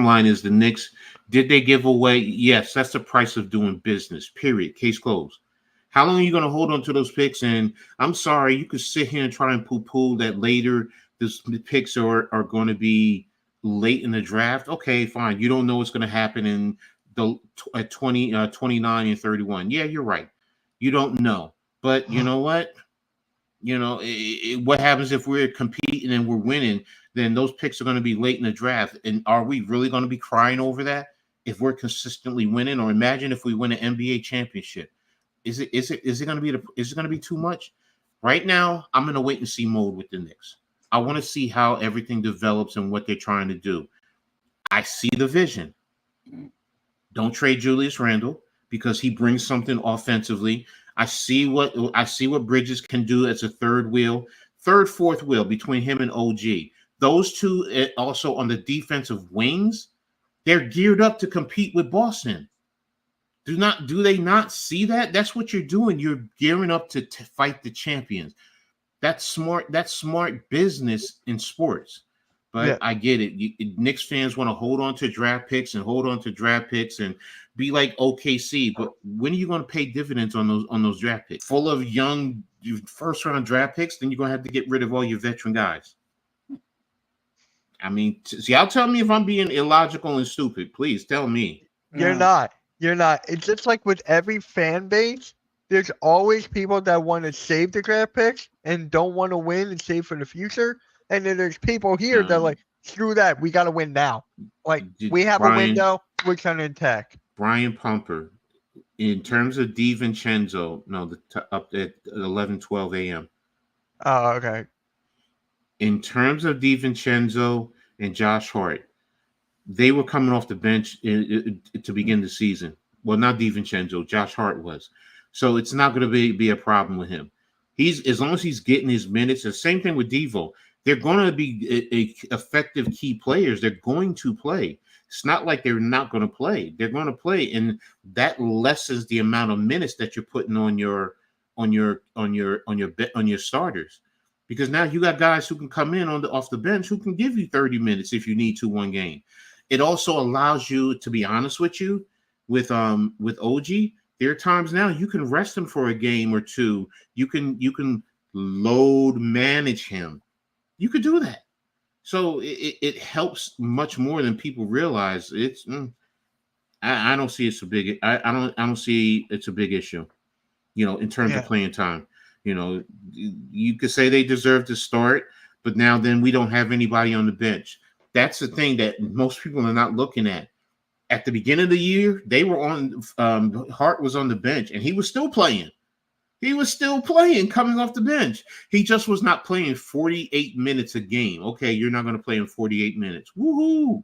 line is the Knicks, did they give away? Yes, that's the price of doing business, period. Case closed. How long are you going to hold on to those picks? And I'm sorry, you could sit here and try and poo-poo that later the picks are going to be late in the draft. Okay, fine. You don't know what's going to happen in at 29 and 31. Yeah, you're right. You don't know. But you know what? What happens if we're competing and we're winning? Then those picks are going to be late in the draft. And are we really going to be crying over that if we're consistently winning? Or imagine if we win an NBA championship. Is it going to be too much? Right now, I'm in a wait and see mode with the Knicks. I want to see how everything develops and what they're trying to do. I see the vision. Don't trade Julius Randle because he brings something offensively. I see what Bridges can do as a fourth wheel between him and OG. Those two also on the defensive wings, they're geared up to compete with Boston. Do they not see that? That's what you're doing. You're gearing up to fight the champions. That's smart. That's smart business in sports. But I get it. Knicks fans want to hold on to draft picks and be like OKC. But when are you going to pay dividends on those draft picks? Full of young first round draft picks, then you're going to have to get rid of all your veteran guys. I mean, y'all tell me if I'm being illogical and stupid. Please tell me. You're not. It's just like with every fan base, there's always people that want to save the draft picks and don't want to win and save for the future. And then there's people here that like, screw that, we got to win now. Like, we have a window, we're trying to attack. Brian Pumper, in terms of DiVincenzo, up at 11:12 a.m. Oh, okay. In terms of DiVincenzo and Josh Hart, they were coming off the bench to begin the season. Well, not DiVincenzo, Josh Hart was. So it's not going to be a problem with him. He's, as long as he's getting his minutes. The same thing with Devo. They're going to be a effective key players. They're going to play. It's not like they're not going to play. They're going to play, and that lessens the amount of minutes that you're putting on your starters, because now you got guys who can come in off the bench who can give you 30 minutes if you need to one game. It also allows you, to be honest with you, with OG, there are times now you can rest him for a game or two. You can load manage him. You could do that. So it helps much more than people realize. It's I don't see it's a big I don't see it's a big issue, in terms of playing time. You could say they deserve to start, but now then we don't have anybody on the bench. That's the thing that most people are not looking at. At the beginning of the year, they were on Hart was on the bench and he was still playing. He was still playing coming off the bench. He just was not playing 48 minutes a game. Okay, you're not going to play in 48 minutes. Woohoo!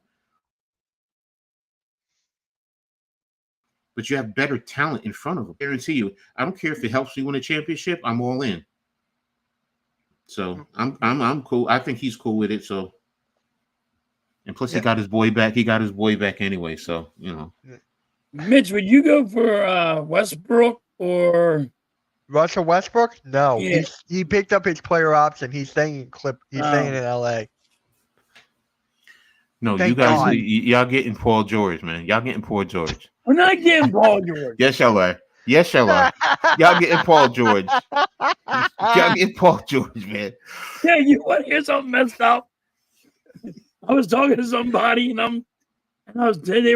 But you have better talent in front of him. I guarantee you. I don't care if it helps you win a championship. I'm all in. So I'm cool. I think he's cool with it. So, and plus he got his boy back. He got his boy back anyway. So Mitch, would you go for Westbrook or Russell Westbrook? No, Yeah. he picked up his player option. He's staying in LA. No, Thank you guys, God. y'all getting Paul George, man. Y'all getting Paul George. we're not getting Paul George? Yes, y'all are. Yes, y'all are. Y'all getting Paul George. Y'all getting Paul George, man. Yeah, you want to hear something messed up? I was talking to somebody, they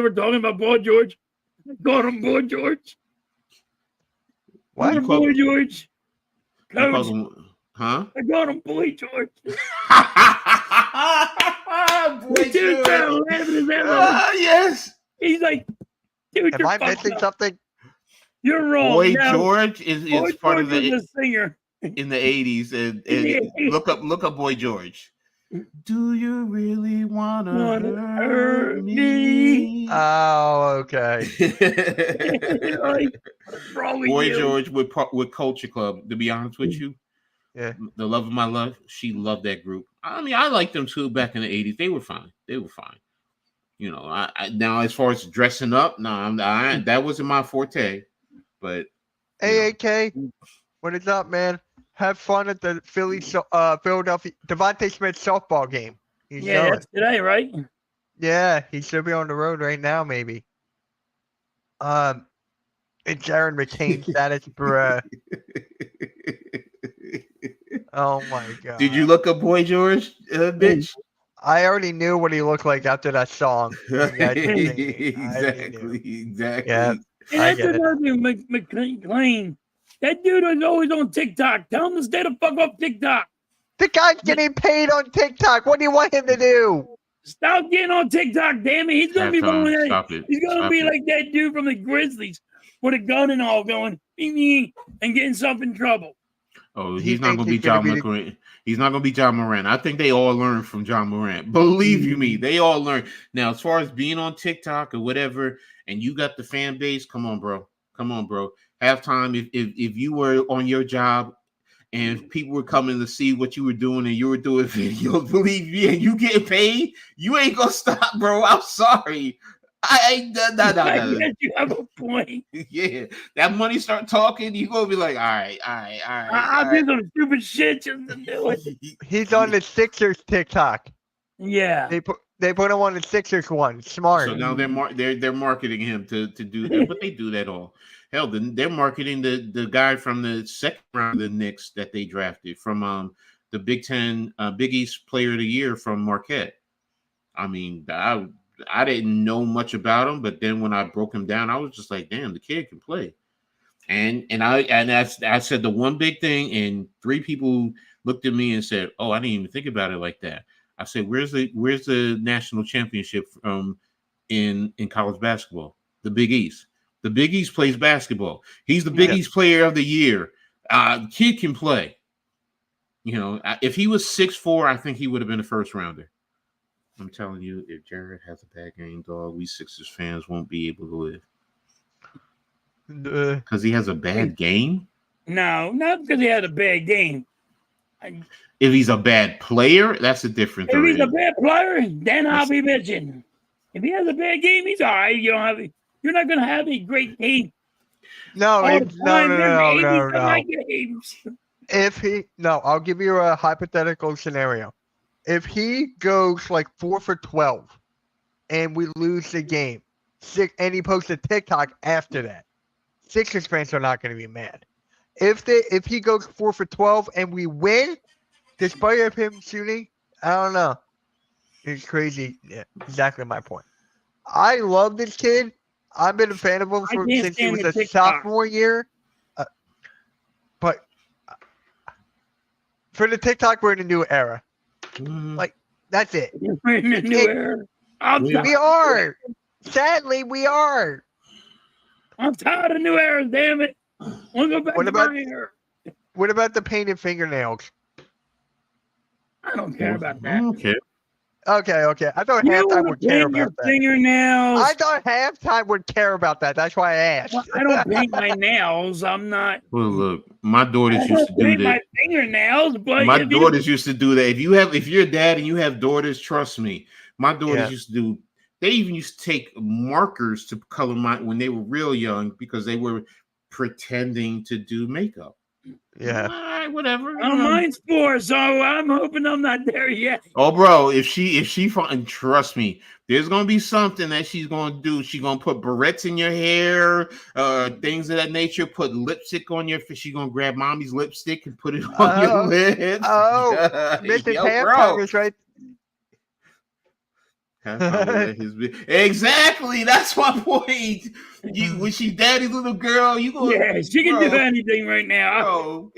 were talking about Paul George. I called him Paul George. What? Poor Boy George. Coach, Huh? I called him Boy George. Boy Dude, George. laughing his ass off. Yes. He's like, dude, Am you're I fucked missing up. something? You're wrong. Boy Now, George is Boy part George of the was the singer. in the 80s, and look up Boy George. Do you really wanna hurt me? Oh, okay. Like, what's wrong with Boy you? George with Culture Club. To be honest with you, Yeah. the love of my life, she loved that group. I mean, I liked them too back in the 80s. They were fine. Now as far as dressing up, that wasn't my forte. But AAK, what is up, man? Have fun at the Philadelphia Devontae Smith softball game. Yeah, that's today, right? Yeah, he should be on the road right now, maybe. It's Aaron McCain status, bruh. Oh my god. Did you look up Boy George, bitch? I already knew what he looked like after that song. Exactly. Yeah. And that's another thing, McClain. That dude is always on TikTok. Tell him to stay the fuck off TikTok. The guy's getting paid on TikTok. What do you want him to do? Stop getting on TikTok, damn it. He's gonna be going He's gonna be like that dude from the Grizzlies with a gun and all going and getting himself in trouble. Oh, he's not gonna be John Morant. He's not gonna be John Morant. I think they all learn from John Morant. Believe you me, they all learn. Now, as far as being on TikTok or whatever, and you got the fan base, come on, bro. Halftime, if you were on your job and people were coming to see what you were doing and you were doing videos, believe me, and you get paid, you ain't gonna stop, bro. I'm sorry. I guess you have a point. Yeah, that money start talking, you gonna be like, all right. I'm doing some stupid shit just to do it. He's on the Sixers TikTok. Yeah, they put him on the Sixers one. Smart. So now they're marketing him to do that, but they do that all. Hell, they're marketing the guy from the second round of the Knicks that they drafted from the Big Ten Big East Player of the Year from Marquette. I mean, I didn't know much about him, but then when I broke him down, I was just like, damn, the kid can play. And I said the one big thing, and 3 people looked at me and said, "Oh, I didn't even think about it like that." I said, "Where's the national championship in college basketball? The Big East. The Big East plays basketball. He's the Big East Player of the Year. Kid can play. If he was 6'4", I think he would have been a first rounder." I'm telling you, if Jared has a bad game, dog, we Sixers fans won't be able to live. Because he has a bad game? No, not because he had a bad game. If he's a bad player, that's a different If thing. he's a bad player, then I'll be bitching. If he has a bad game, he's all right. You're not going to have a great game. No. I'll give you a hypothetical scenario. If he goes like 4 for 12 and we lose the game, and he posts a TikTok after that, Sixers fans are not going to be mad. If he goes 4 for 12 and we win, despite of him shooting, I don't know. It's crazy. Yeah, exactly my point. I love this kid. I've been a fan of him since he was a sophomore year. But for the TikTok, we're in a new era. Like, that's it. We're in a new era. We are. Sadly, we are. I'm tired of new eras, damn it. We'll go back to my era. What about the painted fingernails? I don't care about that. Okay. Okay. I thought halftime would care about that. Fingernails. I thought halftime would care about that. That's why I asked. Well, I don't paint my nails. I'm not. Well, look, my daughters used to do that. My fingernails, but my daughters used to do that. If you're a dad and you have daughters, trust me, my daughters used to do. They even used to take markers to color when they were real young because they were pretending to do makeup. Yeah. All right, whatever. Mine's 4, so I'm hoping I'm not there yet. Oh, bro, if she find, trust me, there's gonna be something that she's gonna do. She's gonna put barrettes in your hair, things of that nature. Put lipstick on your face. She's gonna grab mommy's lipstick and put it on your lips. Mr. Halftime is right. Exactly, that's my point. When she's daddy's little girl, you go. Yeah, she can do anything right now.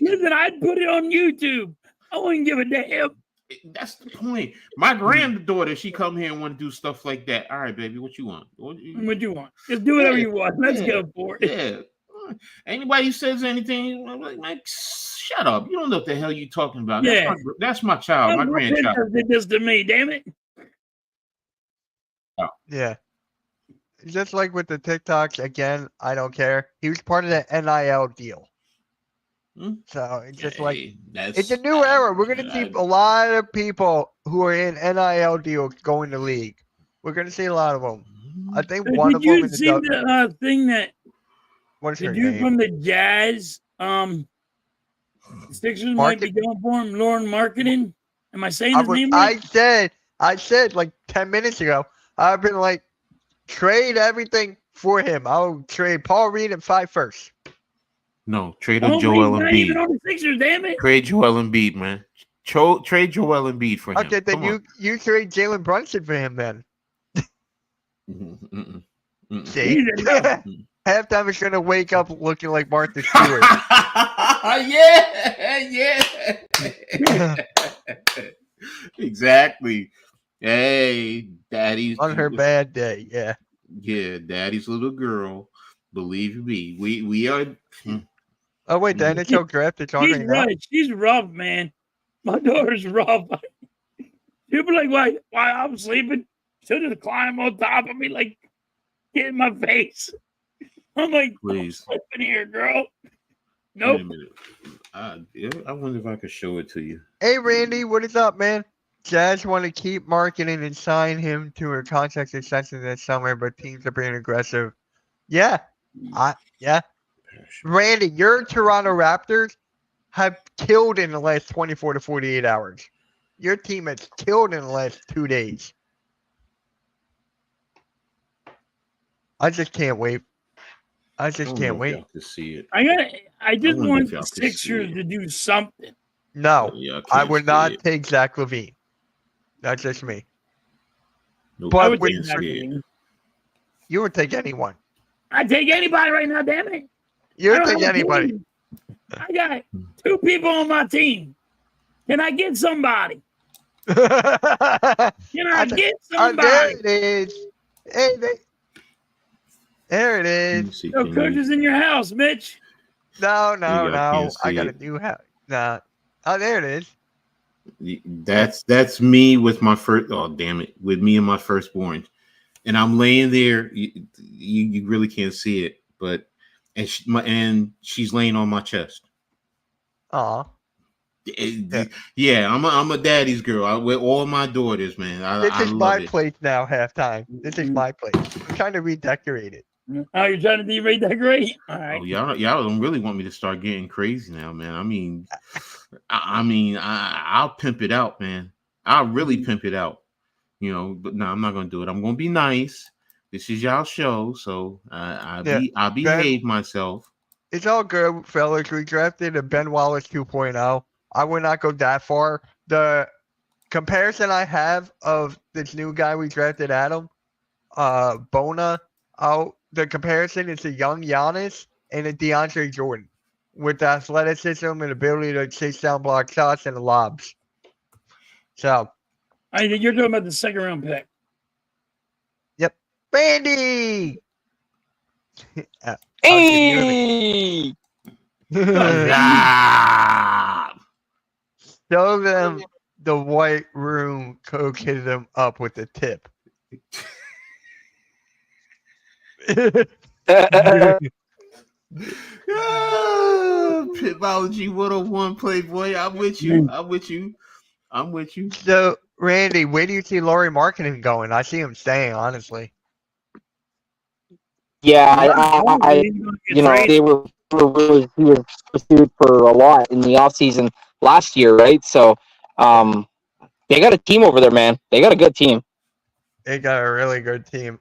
Listen, I'd put it on YouTube. I wouldn't give a damn. That's the point. My granddaughter, she come here and want to do stuff like that. All right, baby, what you want? What you want? Just do whatever you want. Let's go for it. Yeah. Anybody says anything, I'm like, shut up. You don't know what the hell you talking about. Yeah. That's my child, my grandchild. Did this to me, damn it. Oh. Yeah. Just like with the TikToks, again, I don't care. He was part of the NIL deal. So it's just it's a new era. We're going to see a lot of people who are in NIL deals going to league. We're going to see a lot of them. I think one of them is the thing that the dude from the Jazz Sixers might be going for him, Lauren Marketing. Am I saying his name right? I said like 10 minutes ago, I've been like, trade everything for him. I'll trade Paul Reed and 5 first. No, trade Joel Embiid. Even on the Sixers, damn it. Trade Joel Embiid, man. Trade Joel Embiid for him. Okay, then you trade Jalen Brunson for him then. See? Halftime is going to wake up looking like Martha Stewart. Yeah. Exactly. Hey, daddy's on her bad day, yeah, daddy's little girl. Believe me, we are. Oh wait, the NHL draft is on right now. She's rough, man. My daughter's rough. People are like, why I'm sleeping? She'll just climb on top of me, like get in my face. I'm like, please, I'm sleeping here, girl. Nope. Wait a minute. I wonder if I could show it to you. Hey, Randy, what is up, man? Jazz want to keep marketing and sign him to a contract extension this summer, but teams are being aggressive. Yeah. Randy, your Toronto Raptors have killed in the last 24 to 48 hours. Your team has killed in the last 2 days. I just can't wait. I can't wait to see it. I just want the Sixers to do something. No, I would not take Zach LaVine. That's just me. Nope. But you would take anyone. I'd take anybody right now, damn it. You I don't don't take have a anybody. team. I got 2 people on my team. Can I get somebody? Can I get there somebody? it is. Hey, there it Let me is. see. No Can coaches in your house, Mitch. No, Y'all can't I see got a it. new house. Nah. Oh, there it is. That's me with my first. Oh damn it! With me and my firstborn, and I'm laying there. You really can't see it, but and she's laying on my chest. Aw. Yeah, I'm a daddy's girl. With all my daughters, man. This I is love my it. place now, halftime. This is my place. I'm trying to redecorate it. Oh, you're trying to redecorate? All right. Oh, y'all don't really want me to start getting crazy now, man. I'll pimp it out, man. I'll really pimp it out, But no, I'm not gonna do it. I'm gonna be nice. This is y'all show, so I'll behave myself. It's all good, fellas. We drafted a Ben Wallace 2.0. I would not go that far. The comparison I have of this new guy we drafted, Adam, Bona, the comparison is a young Giannis and a DeAndre Jordan with athleticism and ability to chase down block shots and lobs. So, You're talking about the 2nd round pick. yep. Randy! Hey! Show them the white room. Coke hit them up with the tip. Pitbology 101, Playboy. I'm with you. So, Randy, where do you see Laurie Marketing going? I see him staying, honestly. Yeah, they were really he was pursued for a lot in the offseason last year, right? So, they got a team over there, man. They got a good team. They got a really good team.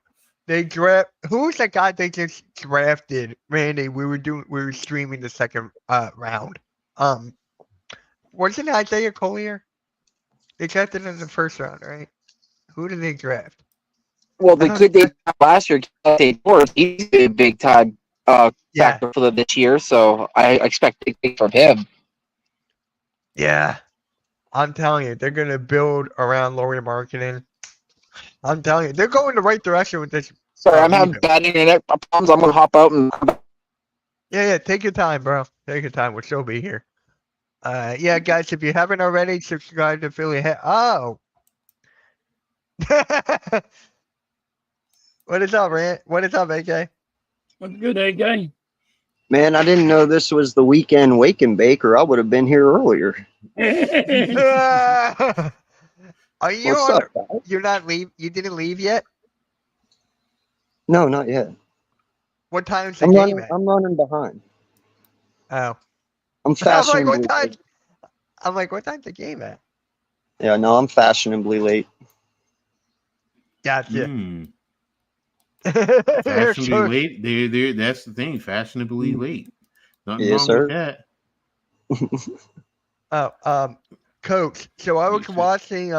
Who's the guy they just drafted? Randy, we were streaming the 2nd round. Wasn't it Isaiah Collier? They drafted him in the 1st round, right? Who did they draft? Well, they last year. He's a big time factor for them this year, so I expect big things from him. Yeah, I'm telling you, they're gonna build around Laurie Marketing. I'm telling you, they're going the right direction with this. Sorry, I'm having bad internet problems. I'm gonna hop out and. Yeah, take your time, bro. Take your time. We'll still be here. Yeah, guys, if you haven't already, subscribe to Philly. Oh. What is up, Rant? What is up, AK? What's good, AK? Man, I didn't know this was the weekend wake and bake, or I would have been here earlier. Are you What's on? up, guys? You're not leave. You didn't leave yet. No, not yet. What time's the game at? I'm running behind. Oh. I'm fashionably what time? late. I'm like, what time's the game at? Yeah, no, I'm fashionably late. Gotcha. Fashionably late. There. That's the thing. Fashionably late. Nothing wrong with that. Coach. So I was watching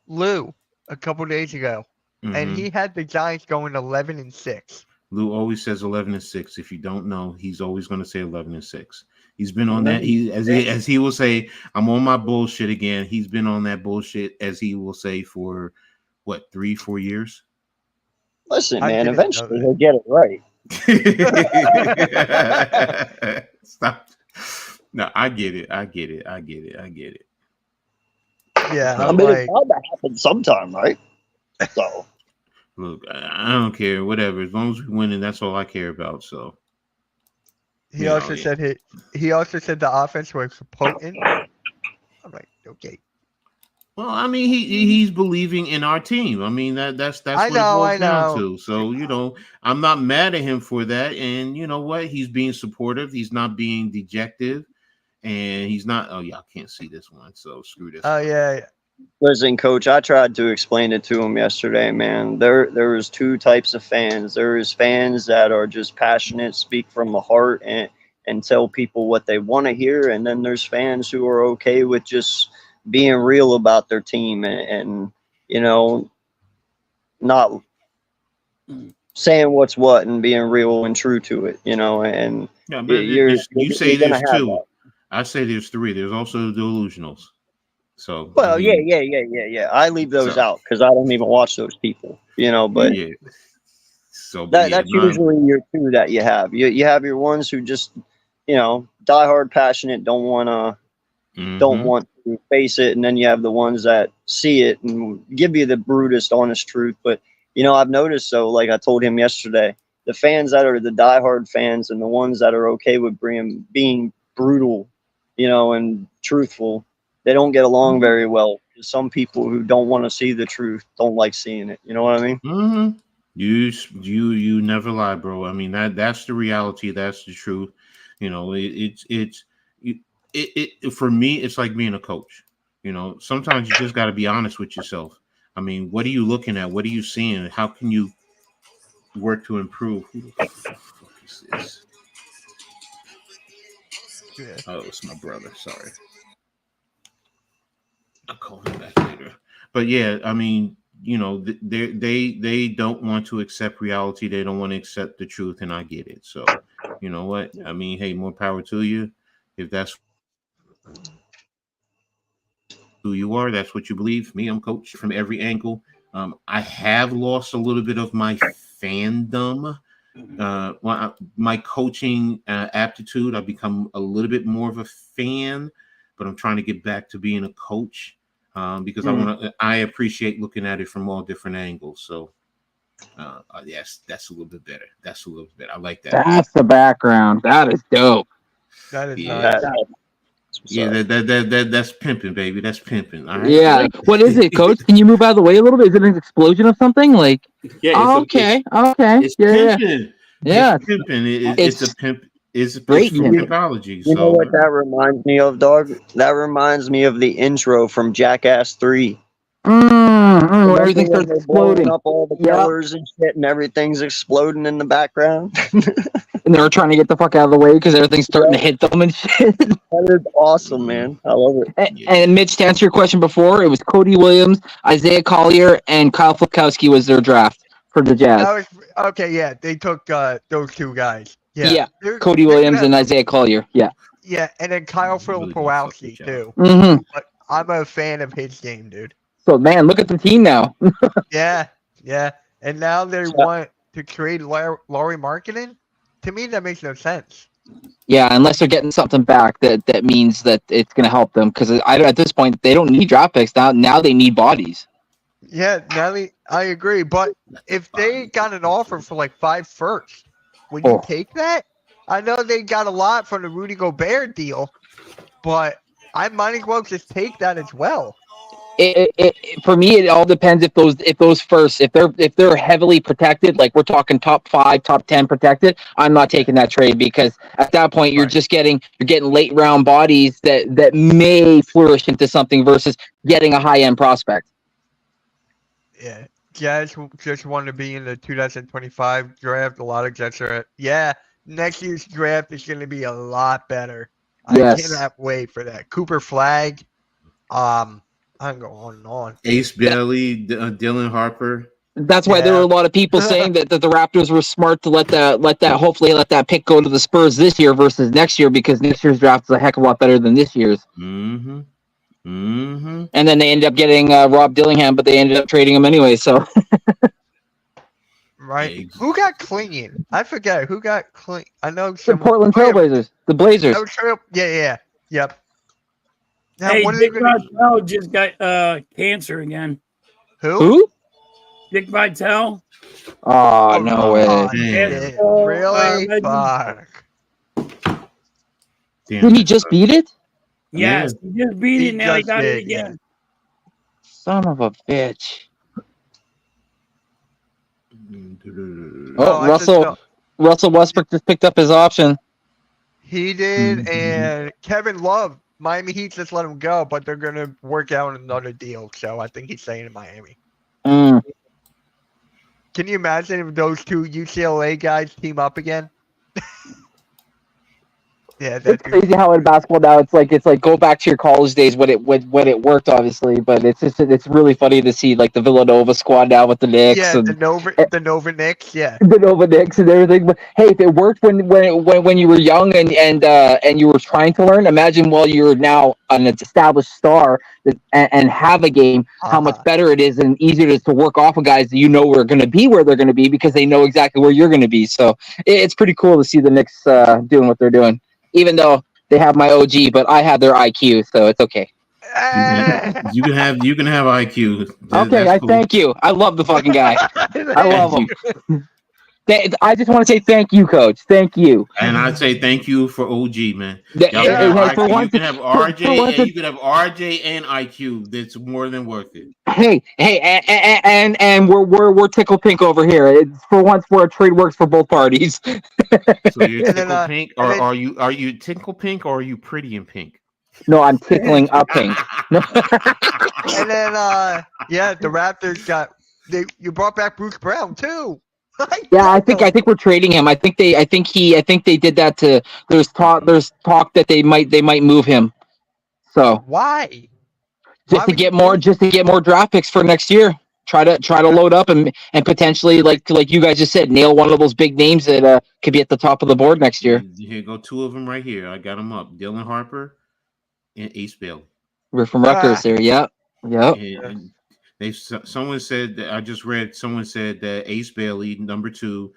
Lou a couple days ago, and he had the Giants going 11-6. Lou always says 11-6. If you don't know, he's always going to say 11-6. He's been on that. As he will say, I'm on my bullshit again. He's been on that bullshit, as he will say, for what, 3-4 years. Listen, man, eventually he'll get it right. Stop. No, I get it. Yeah, I mean, it's bound to happen sometime, right? So, look, I don't care. Whatever, as long as we win, and that's all I care about. So, he also said the offense was potent. I'm like, okay. Well, I mean, he's believing in our team. I mean, that's what it boils down to. So, I'm not mad at him for that. And you know what? He's being supportive. He's not being dejected. And he's not. Oh, y'all can't see this one. So screw this. Oh, yeah. Listen, Coach, I tried to explain it to him yesterday, man. There was 2 types of fans. There is fans that are just passionate, speak from the heart, and tell people what they want to hear. And then there's fans who are okay with just being real about their team and not saying what's what and being real and true to it, and Yeah, but you say you're gonna there's have two. that. I say there's three. There's also the delusionals. So I Well, mean, yeah. I leave those so out because I don't even watch those people, but yeah. So but yeah, that's usually your two that you have. You have your ones who just, diehard passionate, don't mm-hmm. want to face it, and then you have the ones that see it and give you the brutest, honest truth. But I've noticed, so like I told him yesterday, the fans that are the diehard fans and the ones that are okay with being brutal, and truthful, they don't get along very well. Some people who don't want to see the truth don't like seeing it. You know what I mean? Mm-hmm. You never lie, bro. I mean that's the reality. That's the truth. It for me. It's like being a coach. Sometimes you just got to be honest with yourself. I mean, what are you looking at? What are you seeing? How can you work to improve? Who the fuck is this? Yeah. Oh, it's my brother. Sorry. I'll call him back later. But yeah, I mean, they don't want to accept reality. They don't want to accept the truth, and I get it. So, you know what? I mean, hey, more power to you. If that's who you are, that's what you believe. Me, I'm coach from every angle. I have lost a little bit of my fandom. My coaching aptitude. I've become a little bit more of a fan, but I'm trying to get back to being a coach. Because I appreciate looking at it from all different angles. So, yes, that's a little bit better. That's a little bit better. I like that. That's the background. That is dope. That is Yeah. nice. That's pimping, baby. That's pimping. All right. Yeah. What is it, Coach? Can you move out of the way a little bit? Is it an explosion of something? Like, okay. It's Yeah. pimping. Yeah. It's pimping. It's a pimp. It's great true pimping. pimpology. You know what that reminds me of, dog? That reminds me of the intro from Jackass 3. When everything starts They're exploding. blowing up all the colors and shit, and everything's exploding in the background. And they were trying to get the fuck out of the way because everything's starting to hit them and shit. That is awesome, man. I love it. And Mitch, to answer your question before, it was Cody Williams, Isaiah Collier, and Kyle Flipkowski was their draft for the Jazz. That was okay. Yeah, they took those two guys. Yeah. Cody Williams and Isaiah Collier. Yeah. Yeah, and then Kyle Filipowski too. Mm-hmm. But I'm a fan of his game, dude. So man, look at the team now. Yeah. And now they want to trade Laurie Markkinen. To me, that makes no sense. Yeah, unless they're getting something back that means that it's going to help them. Because at this point, they don't need draft picks now. Now they need bodies. Yeah, I agree. But if they got an offer for like 5 firsts, would you take that? I know they got a lot from the Rudy Gobert deal, but I might as well just take that as well. For me, it all depends if those first, if they're heavily protected, like we're talking top 5, top 10 protected, I'm not taking that trade because at that point you're getting late round bodies that may flourish into something versus getting a high end prospect. Yeah, Jazz just want to be in the 2025 draft. A lot of Jets are next year's draft is going to be a lot better. Yes. I cannot wait for that. Cooper Flagg, I can go on and on. Ace Bailey, Dylan Harper. That's why there were a lot of people saying that the Raptors were smart to let that pick go to the Spurs this year versus next year because next year's draft is a heck of a lot better than this year's. Mm-hmm. Mm-hmm. And then they ended up getting Rob Dillingham, but they ended up trading him anyway. So. Right. Who got clinging? I forget who got clinging. I know the Portland Trailblazers. The Blazers. Yep. Now, hey, Dick Vitale just got cancer again. Who? Dick Vitale. Oh, no way. Really? Fuck. Did he just beat it? Yes, he just beat it. Now he got it again. Yeah. Son of a bitch. Oh, Russell Westbrook just picked up his option. He did, and Kevin Love, Miami Heat just let him go, but they're going to work out another deal, so I think he's staying in Miami. Can you imagine if those two UCLA guys team up again? Yeah, It's crazy how in basketball now it's like go back to your college days when it worked, obviously, but it's really funny to see like the Villanova squad now with the Knicks yeah, and the Nova Knicks, yeah. the Nova Knicks and everything. But hey, if it worked when you were young and you were trying to learn, imagine while you're now an established star and have a game, how much better it is and easier it is to work off of guys that you know are going to be where they're going to be because they know exactly where you're going to be. So it's pretty cool to see the Knicks doing what they're doing, even though they have my OG, but I have their IQ, so it's okay. You can have IQ. Okay, That's I cool. thank you. I love the fucking guy. I love him. you. I just want to say thank you, Coach. Thank you. And I'd say thank you for OG, man. Yeah, Y'all can have for IQ. once- You can have for RJ, once and it- you can have RJ and IQ. That's more than worth it. Hey, and we're tickle pink over here. It's for once where a trade works for both parties. So you're And then, tickle pink, or and then- are you tickle pink, or are you pretty in pink? No, I'm tickling a pink. No. And then, yeah, the Raptors you brought back Bruce Brown too. Yeah, I think we're trading him. I think they did that to. There's talk that they might move him. So Why? just to get more draft picks for next year. Try to load up and potentially like you guys just said, nail one of those big names that could be at the top of the board next year. Here go two of them right here. I got them up: Dylan Harper and Ace Bailey. We're from Rutgers there. Yep. And someone said that I just read. Someone said that Ace Bailey, number 2,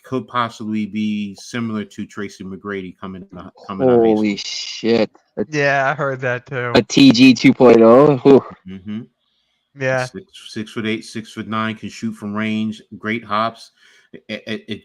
could possibly be similar to Tracy McGrady coming out. Holy shit! Yeah, I heard that too. A TG 2.0. Mm-hmm. Yeah. 6'8", 6'9", can shoot from range. Great hops.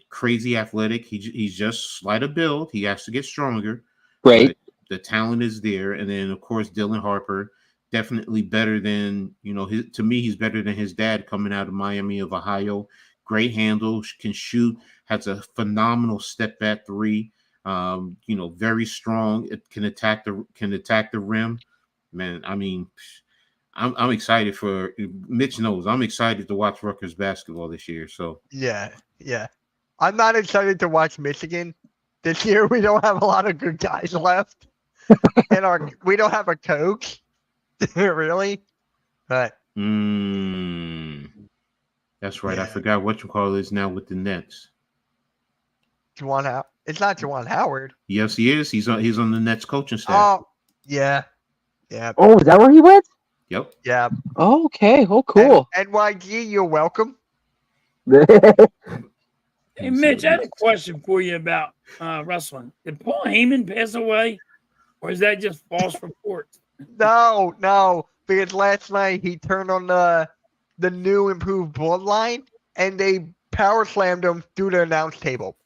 Crazy athletic. He's just slight of build. He has to get stronger. Great. The talent is there, and then of course Dylan Harper, definitely better than to me he's better than his dad coming out of Miami of Ohio. Great handle, can shoot, has a phenomenal step back 3. Very strong. It can attack the rim. Man, I mean, I'm excited for Mitch knows I'm excited to watch Rutgers basketball this year. So yeah. I'm not excited to watch Michigan this year. We don't have a lot of good guys left, and we don't have a coach, really. But that's right. Yeah. I forgot what you call it now with the Nets. It's not Juwan Howard. Yes, he is. He's on the Nets coaching staff. Oh, yeah. Oh, is that where he went? Yep. Yeah. Oh, okay. Oh, cool. NYG, you're welcome. Hey, Mitch, I had a question for you about wrestling. Did Paul Heyman pass away, or is that just false reports? No, because last night he turned on the new improved bloodline, and they power slammed him through the announce table.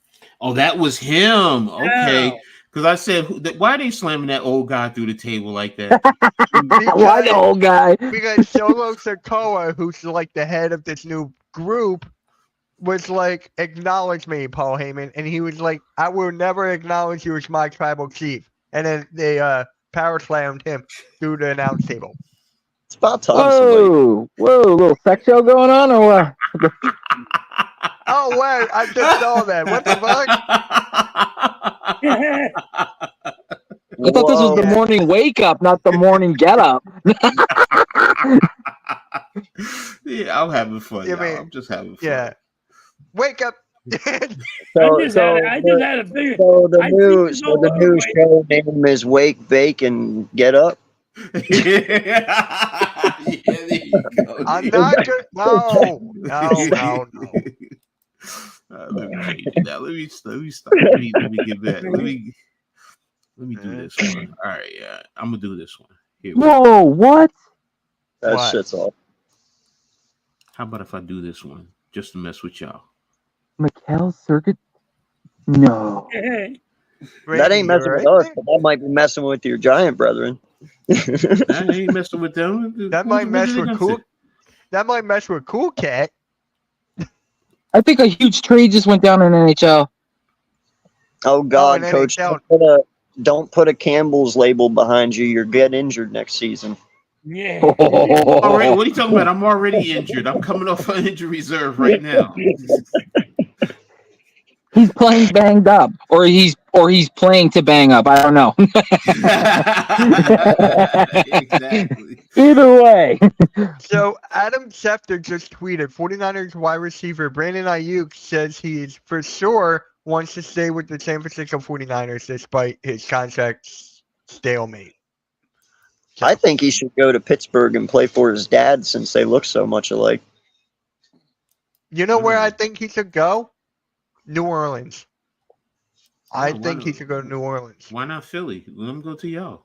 Oh, that was him. Okay. Wow. Because I said, why are they slamming that old guy through the table like that? Why the old guy? Because Solo Sikoa, who's like the head of this new group, was like, acknowledge me, Paul Heyman. And he was like, I will never acknowledge you as my tribal chief. And then they power slammed him through the announce table. It's about time. Whoa, little sex show going on or what? Oh, wait, I just saw that. What the fuck? I thought this was the morning wake up, not the morning get up. Yeah, I'm having fun. Yeah, Y'all. man. I'm just having fun. Yeah. Wake up. I just had a figure. So the I new think so the new show name is Wake, Bake, and Get Up. Yeah, there you go. I'm not good. No. Let me change it now. Let me stop. Let me get back. Let me do this one. All right, yeah, I'm gonna do this one. Here we go. Whoa, what? That What? shit's all. How about if I do this one just to mess with y'all? McHale Circuit? No. That ain't messing with us, but that might be messing with your giant brethren. I ain't messing with them. That might mess What are they with gonna Cool. say? That might mess with Cool Cat. I think a huge trade just went down in NHL. Oh God, and then Coach! it's Don't put a Campbell's label behind you. You'll get injured next season. Yeah. All right, what are you talking about? I'm already injured. I'm coming off an injury reserve right now. He's playing banged up, or he's playing to bang up. I don't know. Exactly. Either way. So Adam Schefter just tweeted 49ers wide receiver Brandon Ayuk says he is for sure wants to stay with the San Francisco 49ers despite his contract stalemate. So, I think he should go to Pittsburgh and play for his dad since they look so much alike. you know where I think he should go? New Orleans. I why think he not? should go to New Orleans. Why not Philly? Let him go to y'all.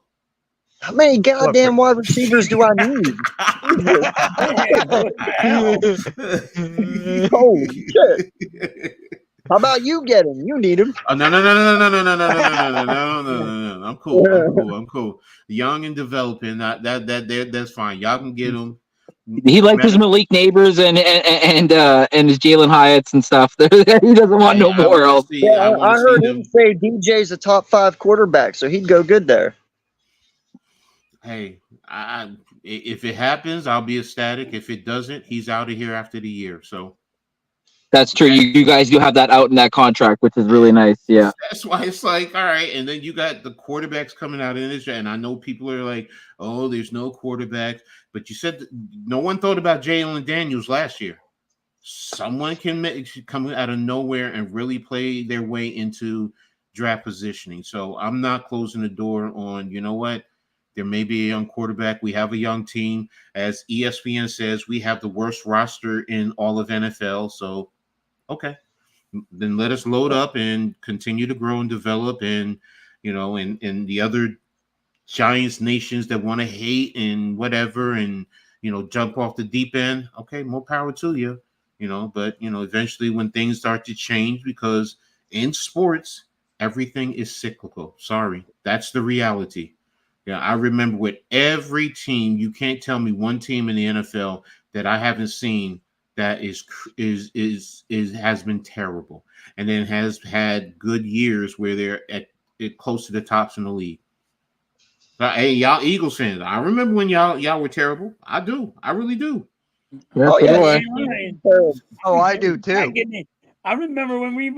How many goddamn wide receivers do I need? Oh shit! How about you get him? You need him. Oh, no. I'm cool. Young and developing. That's fine. Y'all can get him. He likes his Malik Neighbors and his Jalen Hyatts and stuff. He doesn't want no more else. Yeah, I heard him say DJ's a top 5 quarterback, so he'd go good there. Hey, if it happens, I'll be ecstatic. If it doesn't, he's out of here after the year. So that's true. You guys do have that out in that contract, which is really nice. Yeah, that's why it's like, all right. And then you got the quarterbacks coming out in this, and I know people are like, "Oh, there's no quarterbacks," but you said no one thought about Jalen Daniels last year. Someone can come out of nowhere and really play their way into draft positioning. So I'm not closing the door on. You know what? There may be a young quarterback. We have a young team. As ESPN says, we have the worst roster in all of NFL. So, okay, then let us load up and continue to grow and develop. And, and the other Giants nations that want to hate and whatever and, jump off the deep end. Okay, more power to you, but, eventually when things start to change, because in sports, everything is cyclical. Sorry, that's the reality. Yeah, I remember with every team, you can't tell me one team in the NFL that I haven't seen that has been terrible, and then has had good years where they're at close to the tops in the league. But, hey, y'all Eagles fans, I remember when y'all were terrible. I do, I really do. Yeah, I do too. I remember when we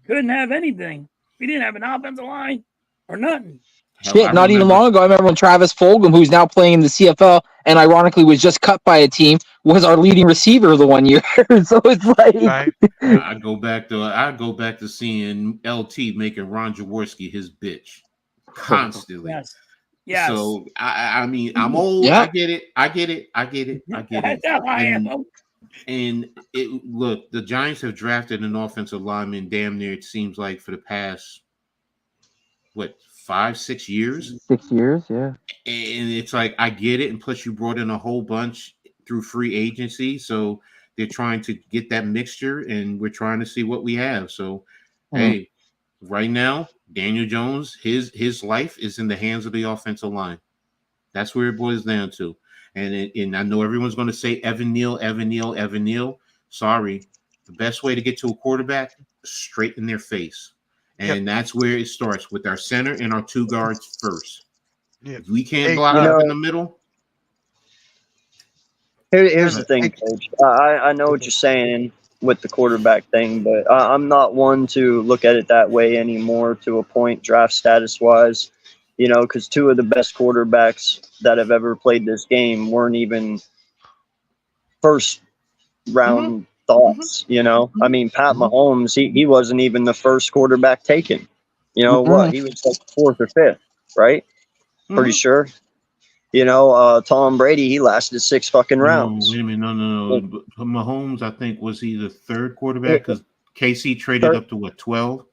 couldn't have anything. We didn't have an offensive line or nothing. Shit, not even long ago. I remember when Travis Fulgham, who's now playing in the CFL, and ironically was just cut by a team, was our leading receiver the one year. So it's like, right. I go back to seeing LT making Ron Jaworski his bitch constantly. Yes. So I mean, I'm old. Yeah. I get it. That's how I am. And look, the Giants have drafted an offensive lineman damn near, it seems like, for the past 5-6 years. 6 years, yeah. And it's like, I get it. And plus, you brought in a whole bunch through free agency. So they're trying to get that mixture, and we're trying to see what we have. So, hey, right now, Daniel Jones, his life is in the hands of the offensive line. That's where it boils down to. And I know everyone's going to say Evan Neal. Sorry. The best way to get to a quarterback, straight in their face. And that's where it starts, with our center and our 2 guards first. If we can't block up in the middle. Here's the thing, Coach. I know what you're saying with the quarterback thing, but I'm not one to look at it that way anymore, to a point, draft status-wise. Because 2 of the best quarterbacks that have ever played this game weren't even first-round thoughts, I mean, Pat Mahomes, he wasn't even the first quarterback taken. He was like 4th or 5th, right? Pretty sure. Tom Brady, he lasted 6 fucking rounds. Wait a minute, no. Mahomes, I think, was he the 3rd quarterback? Because KC traded up to 12?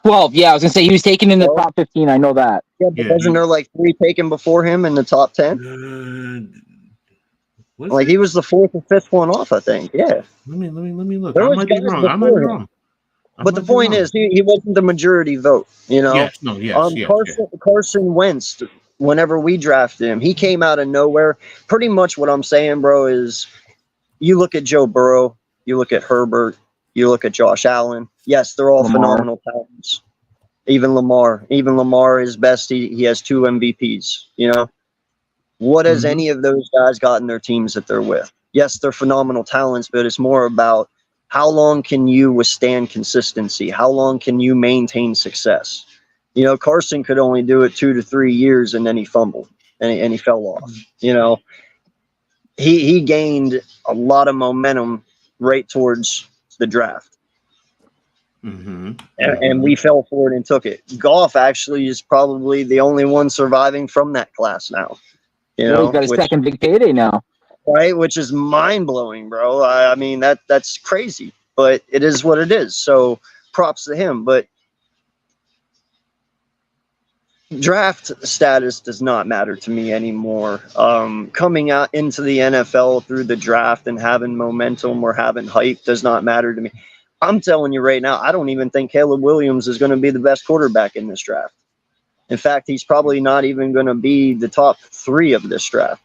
12, yeah. I was gonna say he was taken in the top 15. I know that. Yeah, but wasn't there like 3 taken before him in the top 10? He was the 4th or 5th one off, I think. Yeah. Let me look. I might be wrong. But the point is, he wasn't the majority vote. Yes. Carson Wentz, whenever we drafted him, he came out of nowhere. Pretty much what I'm saying, bro, is you look at Joe Burrow, you look at Herbert, you look at Josh Allen. Yes, they're all phenomenal talents. Even Lamar is best. He has 2 MVPs. What has any of those guys gotten their teams that they're with? Yes, they're phenomenal talents, but it's more about how long can you withstand consistency? How long can you maintain success? You know, Carson could only do it 2 to 3 years, and then he fumbled and he fell off. You know, he gained a lot of momentum right towards the draft. And we fell for it and took it. Goff actually is probably the only one surviving from that class now. You know, He's got his second big payday now. Right, which is mind blowing, bro. I mean that's crazy, but it is what it is. So props to him. But draft status does not matter to me anymore. Coming out into the NFL through the draft and having momentum or having hype does not matter to me. I'm telling you right now, I don't even think Caleb Williams is going to be the best quarterback in this draft. In fact, he's probably not even going to be the top 3 of this draft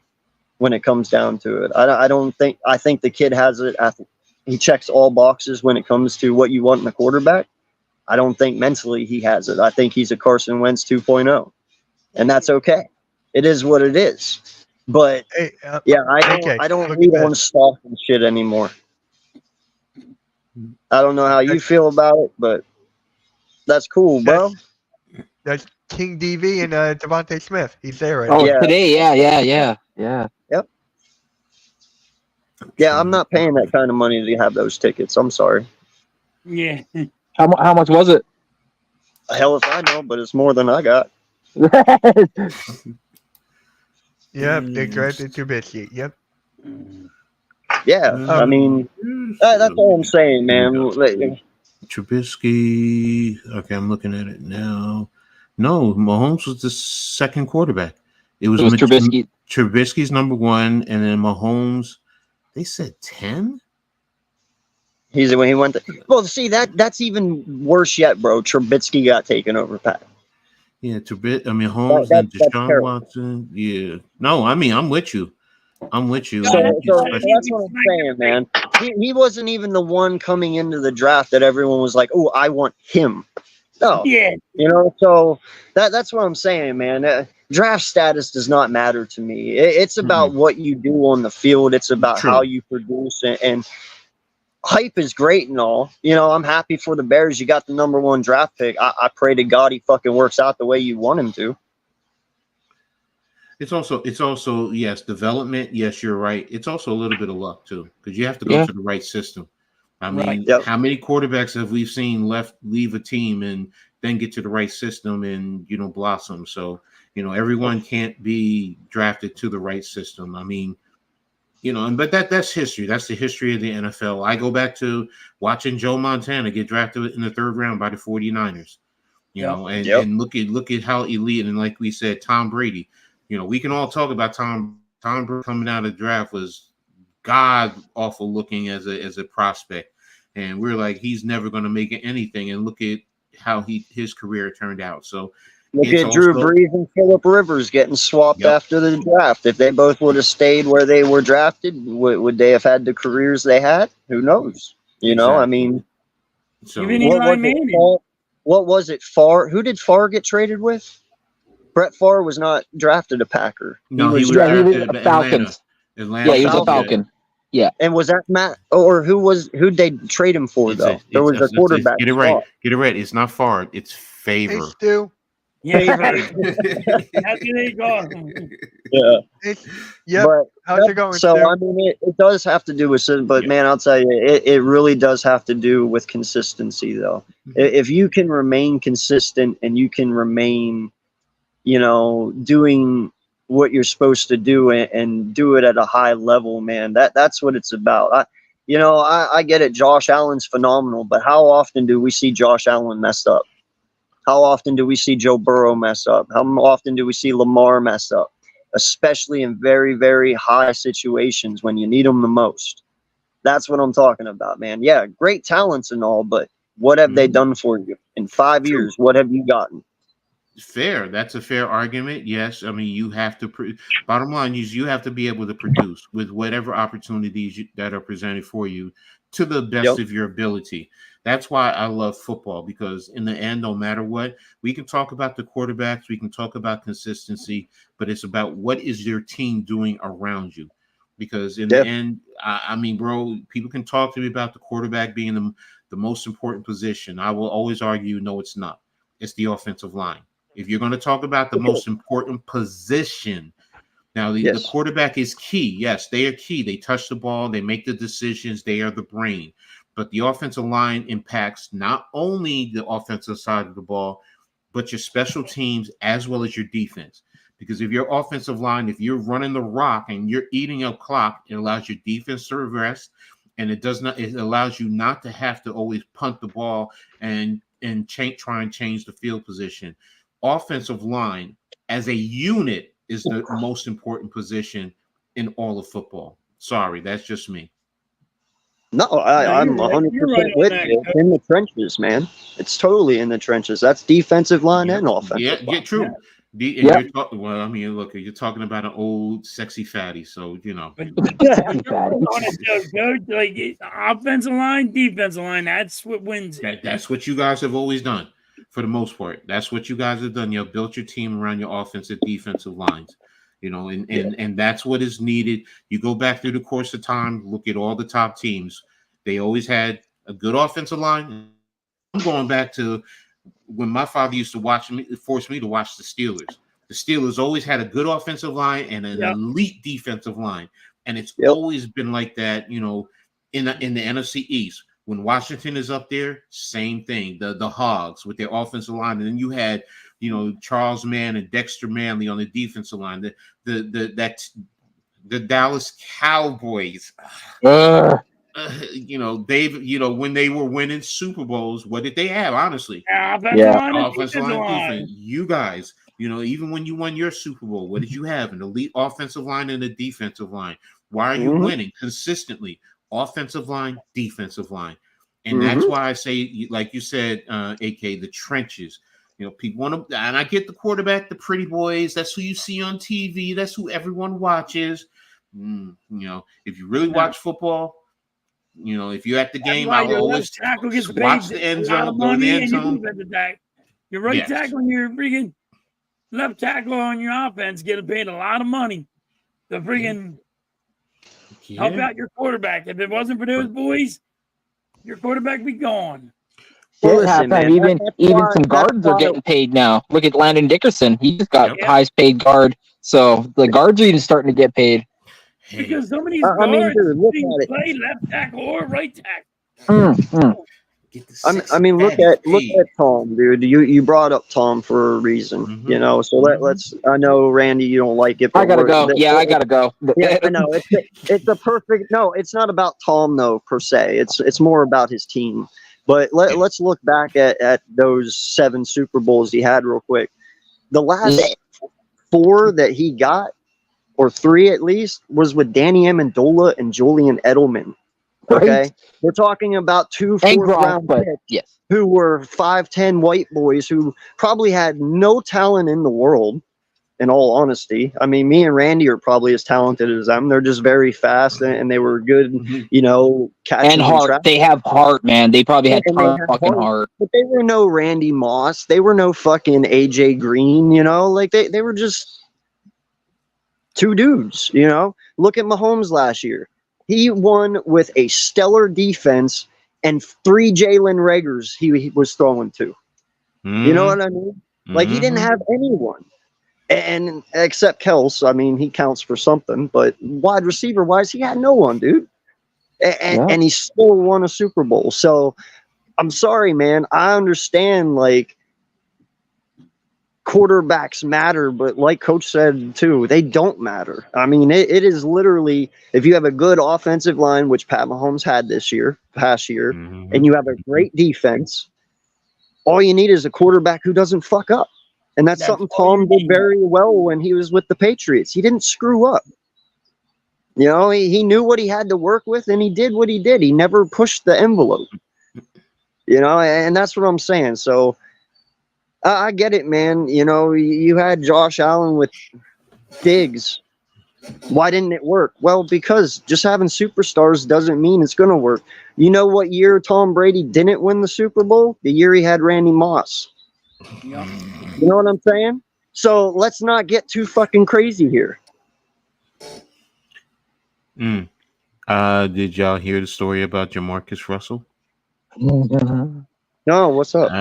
when it comes down to it. I think the kid has it. He checks all boxes when it comes to what you want in a quarterback. I don't think mentally he has it. I think he's a Carson Wentz 2.0, and that's okay. It is what it is. But yeah, I don't read on stock and shit anymore. I don't know how you feel about it, but that's cool, bro. That's King DV and Devontae Smith. He's there right now. now. Today, yeah. Yep. Yeah, I'm not paying that kind of money to have those tickets. I'm sorry. Yeah. How much was it? Hell if I know, but it's more than I got. Yep, they drafted Trubisky. Yep. Yeah, I mean, that's all I'm saying, man. Trubisky. Okay, I'm looking at it now. No, Mahomes was the second quarterback. It was Trubisky. Trubisky's number 1, and then Mahomes. They said 10. He's when he went. Well, see that's even worse yet, bro. Trubisky got taken over, Pat. Yeah, Mahomes and Deshaun Watson. Yeah, no, I mean I'm with you. So that's what I'm saying, man. He wasn't even the one coming into the draft that everyone was like, "Oh, I want him." No, yeah, you know. So that's what I'm saying, man. Draft status does not matter to me. It's about what you do on the field. It's about how you produce and hype is great and all. You know, I'm happy for the Bears. You got the number 1 draft pick. I pray to God he fucking works out the way you want him to. It's also yes, development. Yes, you're right. It's also a little bit of luck too, because you have to go to the right system. I mean, how many quarterbacks have we seen leave a team and then get to the right system and blossom? So everyone can't be drafted to the right system. I mean, but that's history. That's the history of the NFL. I go back to watching Joe Montana get drafted in the 3rd round by the 49ers. And look at how elite, and like we said, Tom Brady. We can all talk about Tom Brady coming out of the draft was god awful looking as a prospect, and we're like, he's never going to make it anything. And look at how his career turned out. So look at Drew Brees and Phillip Rivers getting swapped after the draft. If they both would have stayed where they were drafted, would they have had the careers they had? Who knows? I mean, so what was it? Favre? Who did Favre get traded with? Brett Favre was not drafted a Packer. No, he was drafted a Falcons. Atlanta. Yeah, he was a Falcon. Yeah. And was that Matt, or who'd they trade him for though? There was a quarterback. Get it right. Get it right. It's not Favre. It's Favor. Hey, Stu. Yeah. How can they go? Yeah. But how's it going? So Stu? I mean, it does have to do with, but man, I'll tell you, it really does have to do with consistency though. If you can remain consistent and you can remain, doing what you're supposed to do and do it at a high level, man, that's what it's about. I get it. Josh Allen's phenomenal, but how often do we see Josh Allen messed up? How often do we see Joe Burrow mess up? How often do we see Lamar mess up? Especially in very, very high situations when you need them the most. That's what I'm talking about, man. Yeah, great talents and all, but what have they done for you? In 5 years, what have you gotten? Fair. That's a fair argument. Yes. I mean, you have to, bottom line is you have to be able to produce with whatever opportunities that are presented for you to the best of your ability. That's why I love football, because in the end, no matter what, we can talk about the quarterbacks, we can talk about consistency, but it's about what is your team doing around you. because in the end, I mean, bro, people can talk to me about the quarterback being the most important position. I will always argue, no, it's not. It's the offensive line. If you're going to talk about the most important position, now the quarterback is key. Yes, they are key. They touch the ball. They make the decisions. They are the brain. But the offensive line impacts not only the offensive side of the ball, but your special teams as well as your defense. Because if your offensive line, if you're running the rock and you're eating up clock, it allows your defense to rest, and it allows you not to have to always punt the ball and try and change the field position. Offensive line as a unit is the most important position in all of football. Sorry, that's just me. No, I'm 100% with you. It's in the trenches, man. It's totally in the trenches. That's defensive line and offensive line. True. You're well, I mean, look, you're talking about an old, sexy fatty, so you know. Like offensive line, defensive line. That's what wins. That's what you guys have always done, for the most part. That's what you guys have done. You've built your team around your offensive, defensive lines. You know, and that's what is needed. You go back through the course of time, look at all the top teams. They always had a good offensive line. I'm going back to when my father used to force me to watch the Steelers. The Steelers always had a good offensive line and an elite defensive line. And it's always been like that, you know, in the NFC East. When Washington is up there, same thing. The Hogs with their offensive line. And then you had, you know, Charles Mann and Dexter Manley on the defensive line. The Dallas Cowboys. You know, when they were winning Super Bowls, what did they have? Honestly, offensive line, defense. You guys, you know, even when you won your Super Bowl, what did you have? An elite offensive line and a defensive line. Why are you winning consistently? Offensive line, defensive line, and that's why I say, like you said, AK, the trenches. You know, people want to, and I get the quarterback, the pretty boys. That's who you see on TV. That's who everyone watches. You know, if you really watch football. You know, if you're at the game, I will always watch the end zone, go in the end zone. Your right tackle and your freaking left tackle on your offense getting paid a lot of money to freaking help out your quarterback. If it wasn't for those boys, your quarterback be gone. Well, even some guards are getting paid now. Look at Landon Dickerson; he just got highest paid guard. So the guards are even starting to get paid. Because some of these guards play left tackle or right tackle. I mean, look at Tom, dude. You brought up Tom for a reason, you know. So let's. I know, Randy, you don't like it. But I gotta go. I gotta go. Yeah, I know. It's a perfect. No, it's not about Tom though per se. It's more about his team. But let's look back at those 7 Super Bowls he had real quick. The last 4 that he got, or 3 at least, was with Danny Amendola and Julian Edelman. Okay, right. We're talking about 2 fourth-round picks who were 5'10" white boys who probably had no talent in the world. In all honesty, I mean, me and Randy are probably as talented as them. They're just very fast and they were good, you know, catching and heart. They have heart, man. They probably had fucking heart. But they were no Randy Moss. They were no fucking AJ Green. You know, like they were just 2 dudes, you know. Look at Mahomes last year. He won with a stellar defense and 3 Jalen Reagors he was throwing to. You know what I mean? Like, he didn't have anyone. And except Kels, I mean, he counts for something. But wide receiver-wise, he had no one, dude. And he still won a Super Bowl. So, I'm sorry, man. I understand, like, quarterbacks matter, but like Coach said too, they don't matter. I mean, it is literally, if you have a good offensive line, which Pat Mahomes had past year, and you have a great defense, all you need is a quarterback who doesn't fuck up. And that's something Tom did very well when he was with the Patriots. He didn't screw up. You know, he knew what he had to work with, and he did what he did. He never pushed the envelope. You know, and that's what I'm saying. So, I get it, man. You know, you had Josh Allen with Diggs. Why didn't it work? Well, because just having superstars doesn't mean it's going to work. You know what year Tom Brady didn't win the Super Bowl? The year he had Randy Moss. Yep. You know what I'm saying? So let's not get too fucking crazy here. Did y'all hear the story about Jamarcus Russell? No, what's up?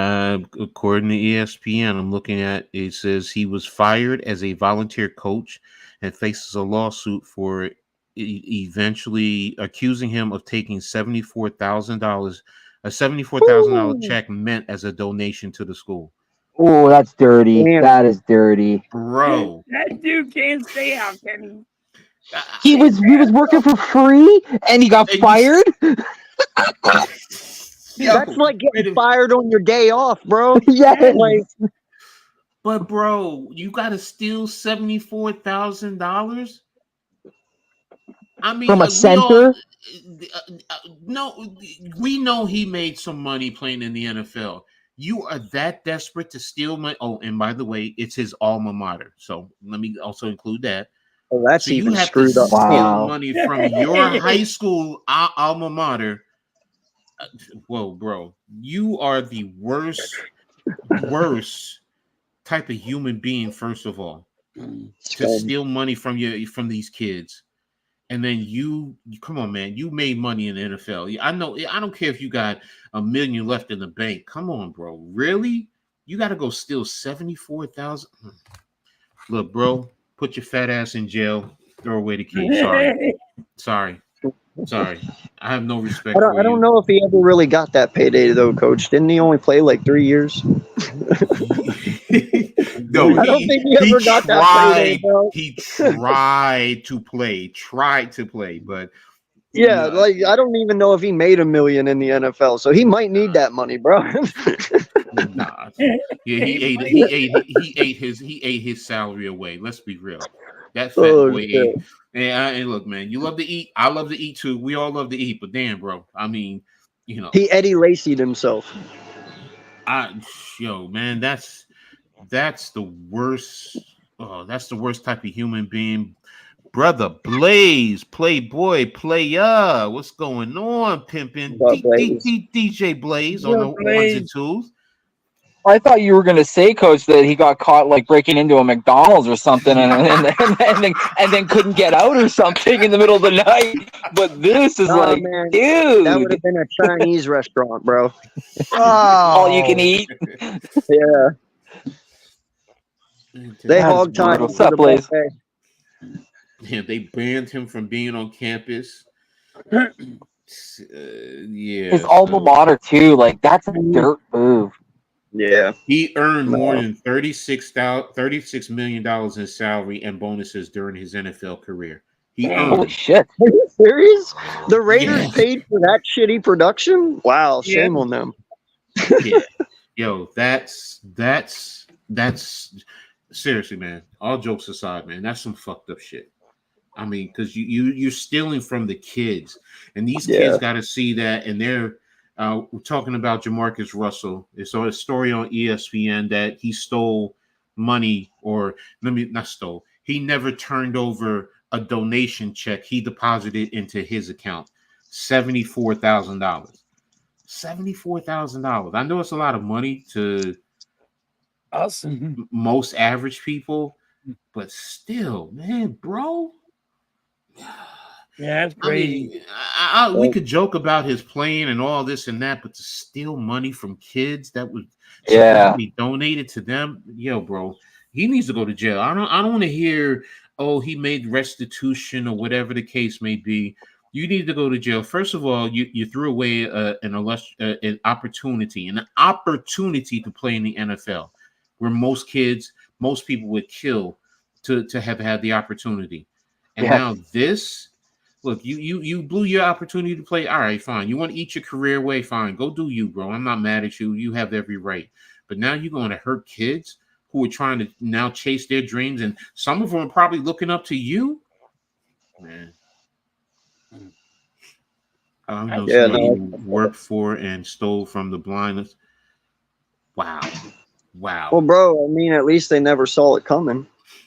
According to ESPN, I'm looking at it says he was fired as a volunteer coach and faces a lawsuit for eventually accusing him of taking $74,000, a $74,000 check meant as a donation to the school. Oh, that's dirty. Damn. That is dirty. Bro, That dude can't stay out, can He was working for free and he got And you- fired. That's like getting fired on your day off, bro. Yes. Like, But bro, you gotta steal $74,000. I mean, From a we center? no, we know he made some money playing in the NFL. You are that desperate to steal money. Oh, and by the way, it's his alma mater. So let me also include that. oh, that's So you even have screwed to up. steal Wow. money from your high school alma mater. Whoa, bro, you are the worst type of human being. First of all, to steal money from these kids, and then you come on, man. You made money in the NFL. I know. I don't care if you got $1 million left in the bank. Come on, bro. Really? You got to go steal 74,000? Look, bro. Put your fat ass in jail. Throw away the key. Sorry. I have no respect for you. I don't know if he ever really got that payday though, Coach. Didn't he only play like 3 years? No, I don't think he ever got that payday, bro. He tried to play, but Yeah, like I don't even know if he made $1 million in the NFL, so he might need that money, bro. nah. Yeah, he ate his salary away. Let's be real. That fat boy ate. And look, man, you love to eat. I love to eat too. We all love to eat, but damn, bro. I mean, you know, He Eddie Lacy'd himself. Man, that's the worst. Oh, that's the worst type of human being. Brother Blaze, Playboy, Playa. What's going on, pimping? DJ Blaze on the ones and twos. I thought you were going to say, Coach, that he got caught like breaking into a McDonald's or something, and then couldn't get out or something in the middle of the night. But this is man, dude, that would have been a Chinese restaurant, bro. all you can eat. Yeah, they hog tied. What's up, Blaze? Yeah, they banned him from being on campus. Yeah, His alma mater too. Like that's a dirt move. Yeah, he earned more than $36 million in salary and bonuses during his NFL career. Holy shit! Are you serious? The Raiders paid for that shitty production? Wow, shame on them. Yeah, yo, that's seriously, man. All jokes aside, man, that's some fucked up shit. I mean, because you're stealing from the kids, and these kids got to see that, and they're. We're talking about Jamarcus Russell. It's a story on ESPN that he stole money, or not stole. He never turned over a donation check. He deposited into his account $74,000. $74,000. I know it's a lot of money to most average people, but still, man, bro. Yeah, that's crazy. I mean, we could joke about his playing and all this and that, but to steal money from kids that would be donated to them, bro, he needs to go to jail. I don't want to hear, oh, he made restitution or whatever the case may be. You need to go to jail. First of all, you threw away an opportunity to play in the NFL, where most people would kill to have had the opportunity, and now this. Look, you blew your opportunity to play. All right, fine. You want to eat your career away? Fine. Go do you, bro. I'm not mad at you. You have every right. But now you're going to hurt kids who are trying to now chase their dreams, and some of them are probably looking up to you. Man. I know somebody who worked for and stole from the blindness. Wow. Well, bro, I mean, at least they never saw it coming.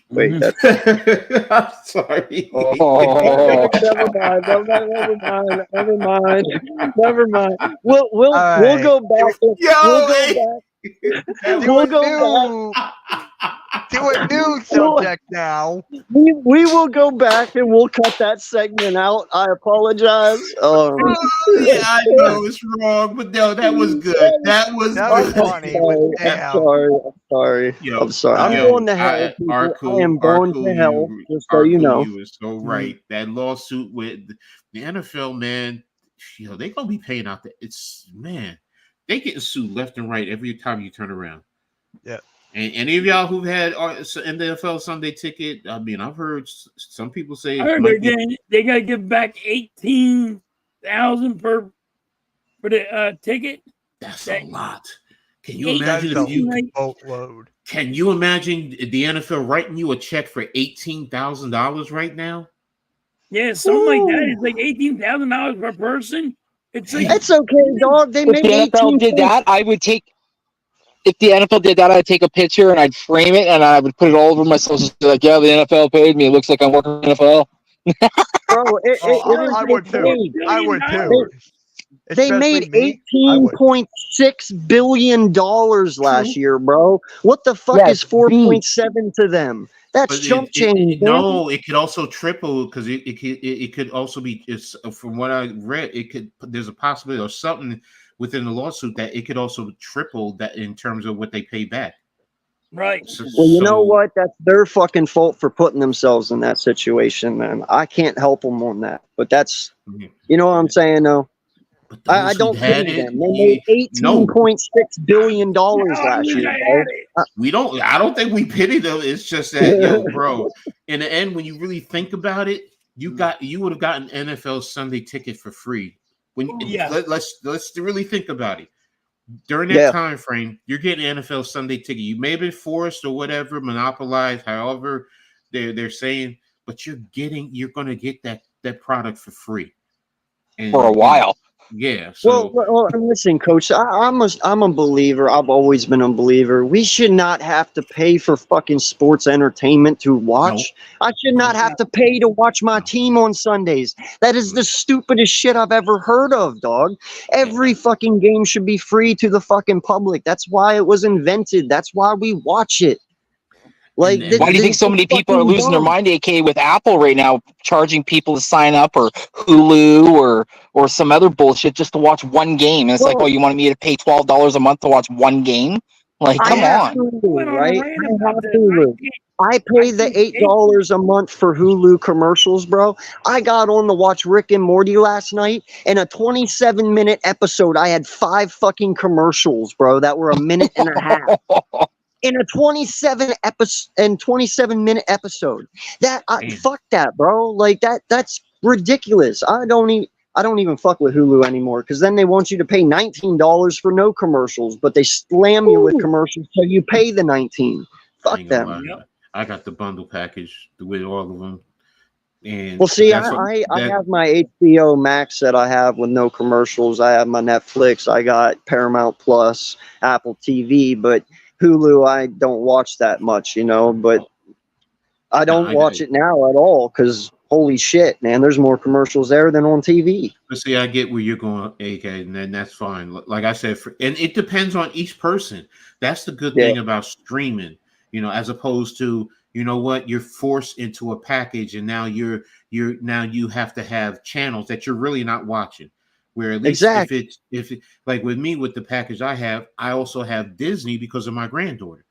Wait, that's... I'm sorry. Oh. Never mind. We'll go back. We'll go back. to a new subject now. We will go back and we'll cut that segment out. I apologize. Yeah, I know it's wrong, but no, that was good. That was That was good. funny. I'm sorry. Yo, I'm sorry. I'm yo, going to hell, people. I am going to hell, just so you know. You is so right. That lawsuit with the NFL, man, they gonna be paying out they getting sued left and right every time you turn around. Yeah. And any of y'all who've had NFL Sunday ticket, I mean, I've heard some people say they gotta give back $18,000 for the ticket. That's a lot. Can you imagine boatload? Can you imagine the NFL writing you a check for $18,000 right now? Yeah, something like that. It's like $18,000 per person. It's like It's okay, dog. They made If the NFL did that, I would take. If the NFL did that, I'd take a picture and I'd frame it and I would put it all over my social. Like, yeah, the NFL paid me. It looks like I'm working in the NFL. Bro, I would too. I would too. They made $18.6 billion last year, bro. What the fuck is 4.7 to them? That's chump change. No, it could also triple because it could also be. From what I read, there's a possibility or something within the lawsuit that it could also triple that in terms of what they pay back. Right. Well, you know what? That's their fucking fault for putting themselves in that situation, man. I can't help them on that. But that's, you know what I'm saying, though? I don't pity them. They made $18.6 billion last year. I don't think we pity them. It's just that, bro, in the end, when you really think about it, you would have gotten NFL Sunday ticket for free. Let's really think about it. During that time frame, you're getting NFL Sunday ticket. You may have been forced or whatever, monopolized, however they're saying, but you're going to get that product for free. And, for a while. Yeah. So. Well, listen, Coach. I'm a believer. I've always been a believer. We should not have to pay for fucking sports entertainment to watch. No. I should not have to pay to watch my team on Sundays. That is the stupidest shit I've ever heard of, dog. Every fucking game should be free to the fucking public. That's why it was invented. That's why we watch it. Like, why do you think so many people are losing their mind, AK, with Apple right now, charging people to sign up, or Hulu, or some other bullshit just to watch one game? And it's like, oh, you wanted me to pay $12 a month to watch one game? Like, come on. Hulu, right? I have Hulu. I pay the $8 a month for Hulu commercials, bro. I got on to watch Rick and Morty last night. In a 27-minute episode, I had 5 fucking commercials, bro, that were a minute and a half. In a 27-minute episode, fuck that, bro. Like that's ridiculous. I don't even fuck with Hulu anymore because then they want you to pay $19 for no commercials, but they slam you with commercials so you pay the $19. Fuck them. I got the bundle package with all of them. And well, see, I have my HBO Max that I have with no commercials. I have my Netflix. I got Paramount Plus, Apple TV, but Hulu, I don't watch that much, but I don't watch it now at all because holy shit, man, there's more commercials there than on TV. But see, I get where you're going, AK, and then that's fine. Like I said, and it depends on each person. That's the good thing about streaming, as opposed to, you know what, you're forced into a package and now you have to have channels that you're really not watching. Where at least if it like with me with the package I have, I also have Disney because of my granddaughter.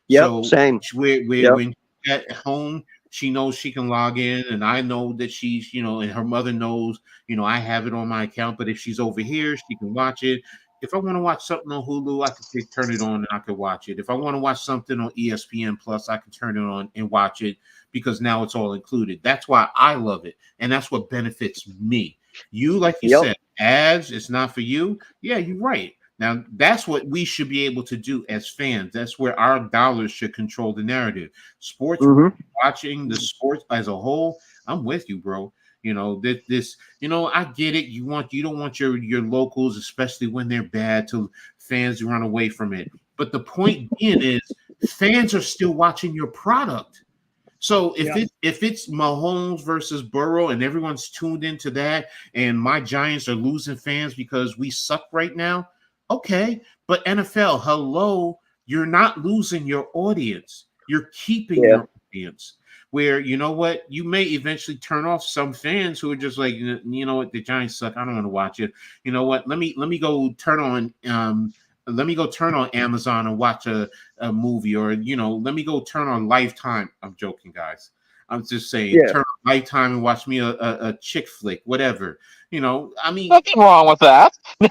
Yeah, so same. When she's at home, she knows she can log in, and I know that she's and her mother knows I have it on my account. But if she's over here, she can watch it. If I want to watch something on Hulu, I can turn it on and I can watch it. If I want to watch something on ESPN Plus, I can turn it on and watch it because now it's all included. That's why I love it, and that's what benefits me. You, like you said, ads, it's not for you. Yeah, you're right. Now, that's what we should be able to do as fans. That's where our dollars should control the narrative. Sports, watching the sports as a whole, I'm with you, bro. I get it. You don't want your locals, especially when they're bad, to fans run away from it. But the point being is fans are still watching your product. So if it's Mahomes versus Burrow and everyone's tuned into that and my Giants are losing fans because we suck right now, okay. But NFL, hello, you're not losing your audience. You're keeping your audience. Where, you know what, you may eventually turn off some fans who are just like, you know what, the Giants suck, I don't want to watch it. You know what, let me go turn on Amazon and watch a movie, or, you know, let me go turn on Lifetime. I'm joking, guys. I'm just saying, turn on Lifetime and watch me a chick flick, whatever. You know, I mean, nothing wrong with that. No.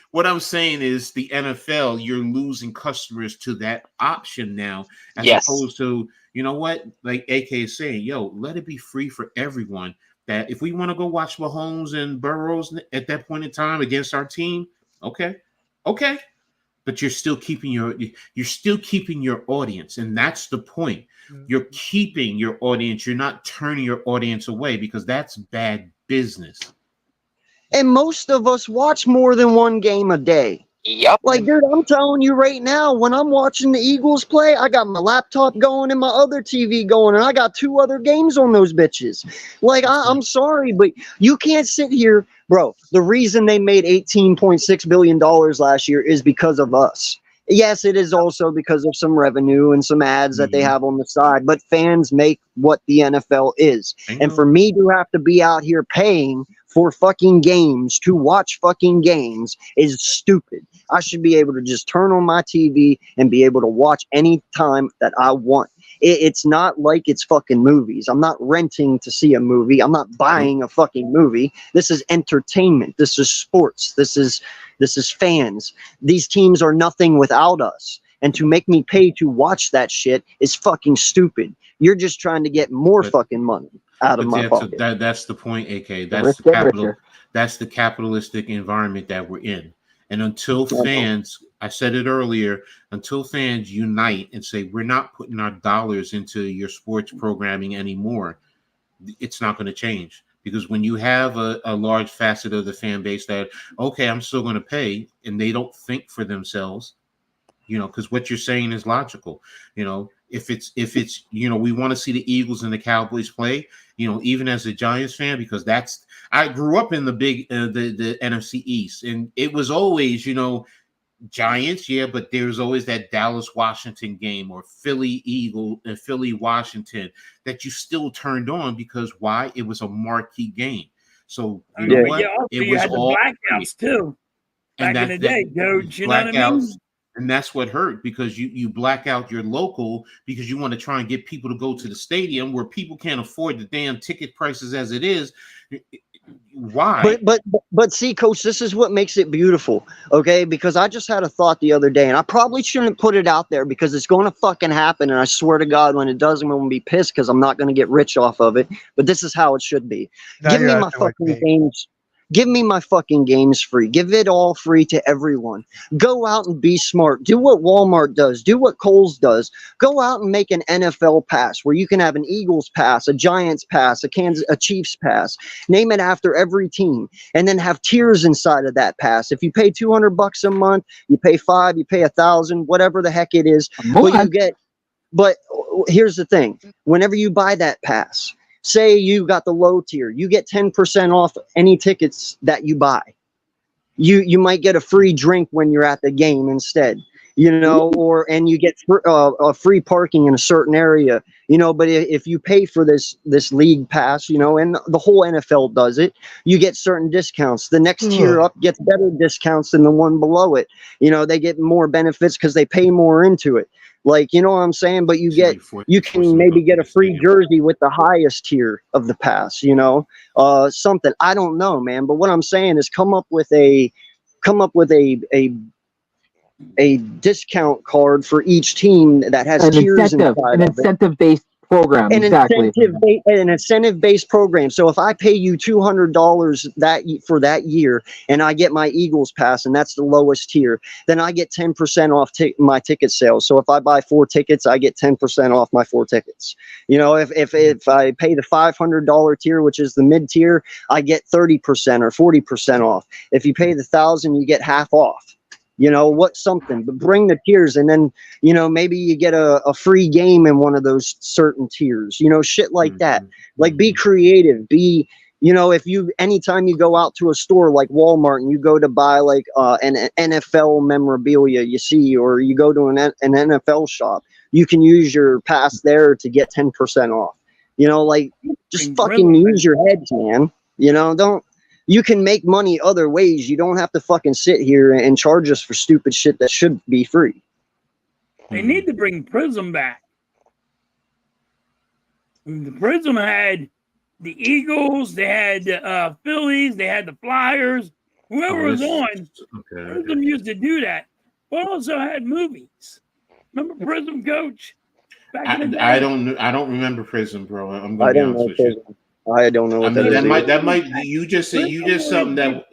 What I'm saying is the NFL, you're losing customers to that option now, as opposed to, you know what, like AK is saying, yo, let it be free for everyone. That if we want to go watch Mahomes and Burrows at that point in time against our team, okay. But you're still keeping your audience, and that's the point. You're keeping your audience. You're not turning your audience away, because that's bad business. And most of us watch more than one game a day. Yep. Like, dude, I'm telling you right now, when I'm watching the Eagles play, I got my laptop going and my other TV going, and I got 2 other games on those bitches. Like, I'm sorry, but you can't sit here, bro. The reason they made $18.6 billion last year is because of us. Yes, it is also because of some revenue and some ads that they have on the side, but fans make what the NFL is. And for me to have to be out here paying for fucking games to watch fucking games is stupid. I should be able to just turn on my TV and be able to watch any time that I want. It's not like it's fucking movies. I'm not renting to see a movie. I'm not buying a fucking movie. This is entertainment. This is sports. This is fans. These teams are nothing without us. And to make me pay to watch that shit is fucking stupid. You're just trying to get more fucking money out of my pocket. That's the point, AK. That's the capitalistic environment that we're in. And until fans, I said it earlier, until fans unite and say, we're not putting our dollars into your sports programming anymore, it's not going to change. Because when you have a large facet of the fan base that, okay, I'm still going to pay, and they don't think for themselves, you know, because what you're saying is logical. You know, if it's, you know, we want to see the Eagles and the Cowboys play, you know, even as a Giants fan, because I grew up in the big, the NFC East, and it was always, you know, Giants, but there's always that Dallas Washington game, or Philly Washington, that you still turned on, because why? It was a marquee game. So you know what? It was had all the blackouts too. Back in the day, dude. You know what I mean? And that's what hurt, because you black out your local, because you want to try and get people to go to the stadium where people can't afford the damn ticket prices as it is. Why? But see, Coach, this is what makes it beautiful, okay? Because I just had a thought the other day, and I probably shouldn't put it out there, because it's going to fucking happen, and I swear to God, when it does, I'm going to be pissed, because I'm not going to get rich off of it. But this is how it should be. Give me my fucking games. Give me my fucking games free. Give it all free to everyone. Go out and be smart. Do what Walmart does. Do what Kohl's does. Go out and make an NFL pass where you can have an Eagles pass, a Giants pass, a Chiefs pass. Name it after every team, and then have tiers inside of that pass. If you pay $200 a month, you pay $5, you pay $1,000, whatever the heck it is. But here's the thing: whenever you buy that pass, say you got the low tier, you get 10% off any tickets that you buy. You might get a free drink when you're at the game instead, you know, and you get a free parking in a certain area, you know. But if you pay for this league pass, you know, and the whole NFL does it, you get certain discounts. The next tier up gets better discounts than the one below it. You know, they get more benefits because they pay more into it. Like, you know what I'm saying? But you can maybe get a free jersey with the highest tier of the pass, you know, something. I don't know, man. But what I'm saying is come up with a discount card for each team that has tiers inside an incentive-based program. An incentive-based program. So if I pay you $200 for that year, and I get my Eagles pass, and that's the lowest tier, then I get 10% off my ticket sales. So if I buy 4 tickets, I get 10% off my 4 tickets. You know, if I pay the $500 tier, which is the mid tier, I get 30% or 40% off. If you pay the $1,000, you get half off. You know, but bring the tiers, and then, you know, maybe you get a free game in one of those certain tiers, you know, shit like that. Like, be creative, be You know, anytime you go out to a store like Walmart and you go to buy like an NFL memorabilia, you see, or you go to an NFL shop, you can use your pass there to get 10% off. You know, like just fucking use your heads, man. You know, you can make money other ways. You don't have to fucking sit here and charge us for stupid shit that should be free. They need to bring Prism back. The Prism had the Eagles, they had the Phillies, they had the Flyers. Whoever was on, Prism used to do that. But also had movies. Remember Prism, Coach? Back in the day? I don't remember Prism, bro. I'm gonna be honest with you. I don't know. What that might. You just said something that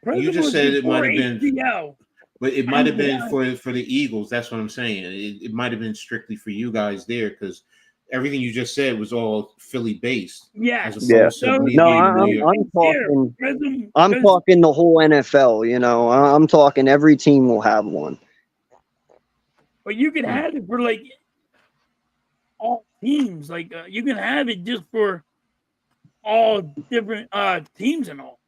Prism you just said it might have been. HBO. But it might have been for the Eagles. That's what I'm saying. It might have been strictly for you guys there because everything you just said was all Philly based. Yeah. I'm talking the whole NFL. You know, I'm talking every team will have one. But you can have it for like all teams. Like you can have it just for all different teams and all.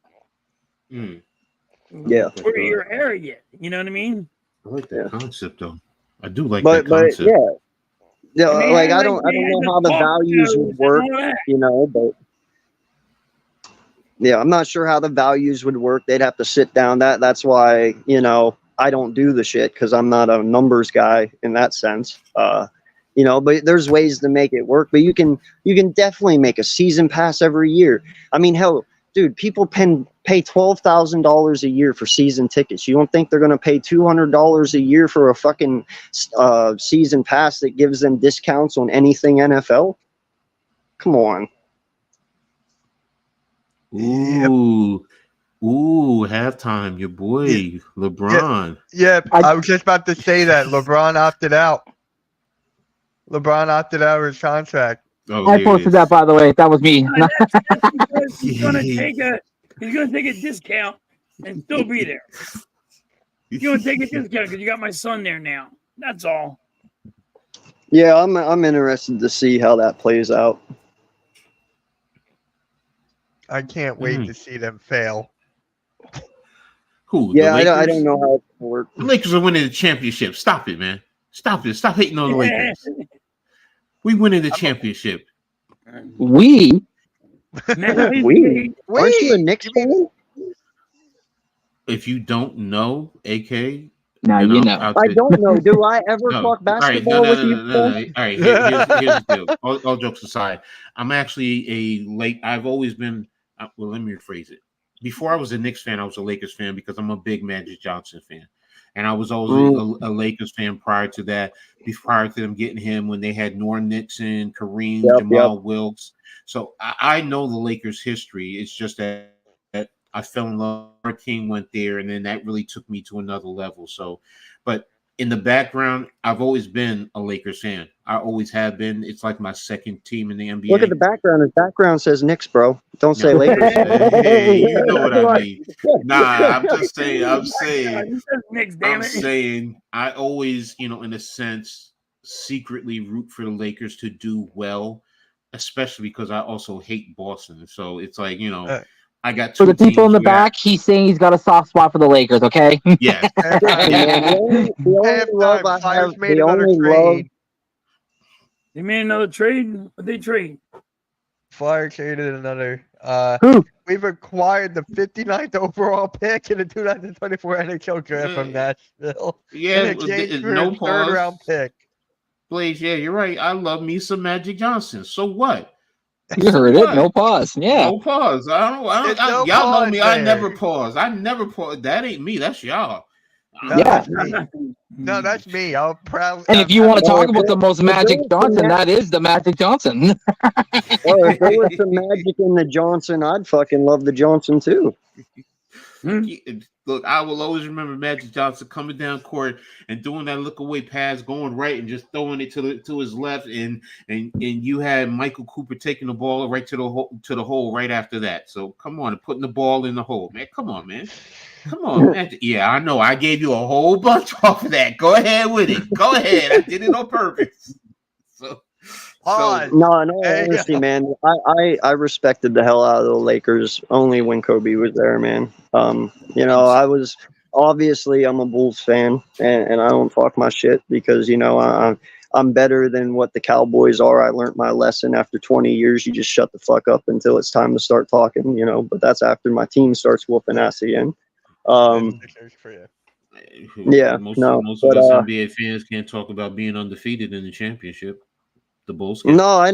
Yeah. For your area. You know what I mean? I like that concept though. I do like that concept. But yeah, like I don't know how the values would work, you know, but yeah, I'm not sure how the values would work. They'd have to sit down. That's why, you know, I don't do the shit because I'm not a numbers guy in that sense. You know, but there's ways to make it work. But you can definitely make a season pass every year. I mean, hell, dude, people pay $12,000 a year for season tickets. You don't think they're going to pay $200 a year for a fucking season pass that gives them discounts on anything NFL? Come on. Ooh, halftime, your boy LeBron. Yeah, I was just about to say that LeBron opted out. LeBron opted out of his contract. Oh, I posted that, by the way. That was me. He's gonna take a discount and still be there. He's gonna take a discount because you got my son there now. That's all. Yeah, I'm interested to see how that plays out. I can't wait to see them fail. Who? Yeah, I don't know how it works. The Lakers are winning the championship. Stop it, man. Stop it. Stop hating on the Lakers. We winning the championship. We? Aren't you a Knicks fan? If you don't know, AK. Now you know. I don't know. Do I ever talk basketball with you? All right, here's the deal. All jokes aside, I'm actually I've always been, well, let me rephrase it. Before I was a Knicks fan, I was a Lakers fan because I'm a big Magic Johnson fan. And I was always a Lakers fan prior to that, prior to them getting him when they had Norm Nixon, Kareem, Jamal Wilkes. So I know the Lakers' history. It's just that I fell in love. Our team went there, and then that really took me to another level. So, but in the background, I've always been a Lakers fan. I always have been. It's like my second team in the NBA. Look at the background. His background says Knicks, bro. Don't say Lakers. Hey, you know what I mean. Nah, I'm just saying. I'm saying. I always, in a sense, secretly root for the Lakers to do well, especially because I also hate Boston. So it's like, I got two for the people in the back. I... He's saying he's got a soft spot for the Lakers. Okay. Yeah. They made another trade. What they trade? Flyers traded another. Who? We've acquired the 59th overall pick in the 2024 NHL draft from Nashville. Yeah, no pause. Third round pick. Blaze, yeah, you're right. I love me some Magic Johnson. So what? You heard it. No pause. Yeah. No pause. Y'all know me. I never pause. That ain't me. That's y'all. That's me. No, that's me. I'm proud. And if you want to talk about the most Magic Johnson, that is the Magic Johnson. Well, if there was some magic in the Johnson, I'd fucking love the Johnson too. Look, I will always remember Magic Johnson coming down court and doing that look away pass, going right and just throwing it to his left, and you had Michael Cooper taking the ball right to the hole right after that. So come on, and putting the ball in the hole, man. Come on, man. Yeah, I know. I gave you a whole bunch off of that. Go ahead with it. Go ahead. I did it on purpose. So Pause. No, in all Hey, honesty, yo. man, I respected the hell out of the Lakers only when Kobe was there, man. I was obviously I'm a Bulls fan, and I don't talk my shit because I'm better than what the Cowboys are. I learned my lesson after 20 years. You just shut the fuck up until it's time to start talking, But that's after my team starts whooping ass again. Sixers for you. Yeah, Most no, of but us NBA fans can't talk about being undefeated in the championship. The Bulls can. no, I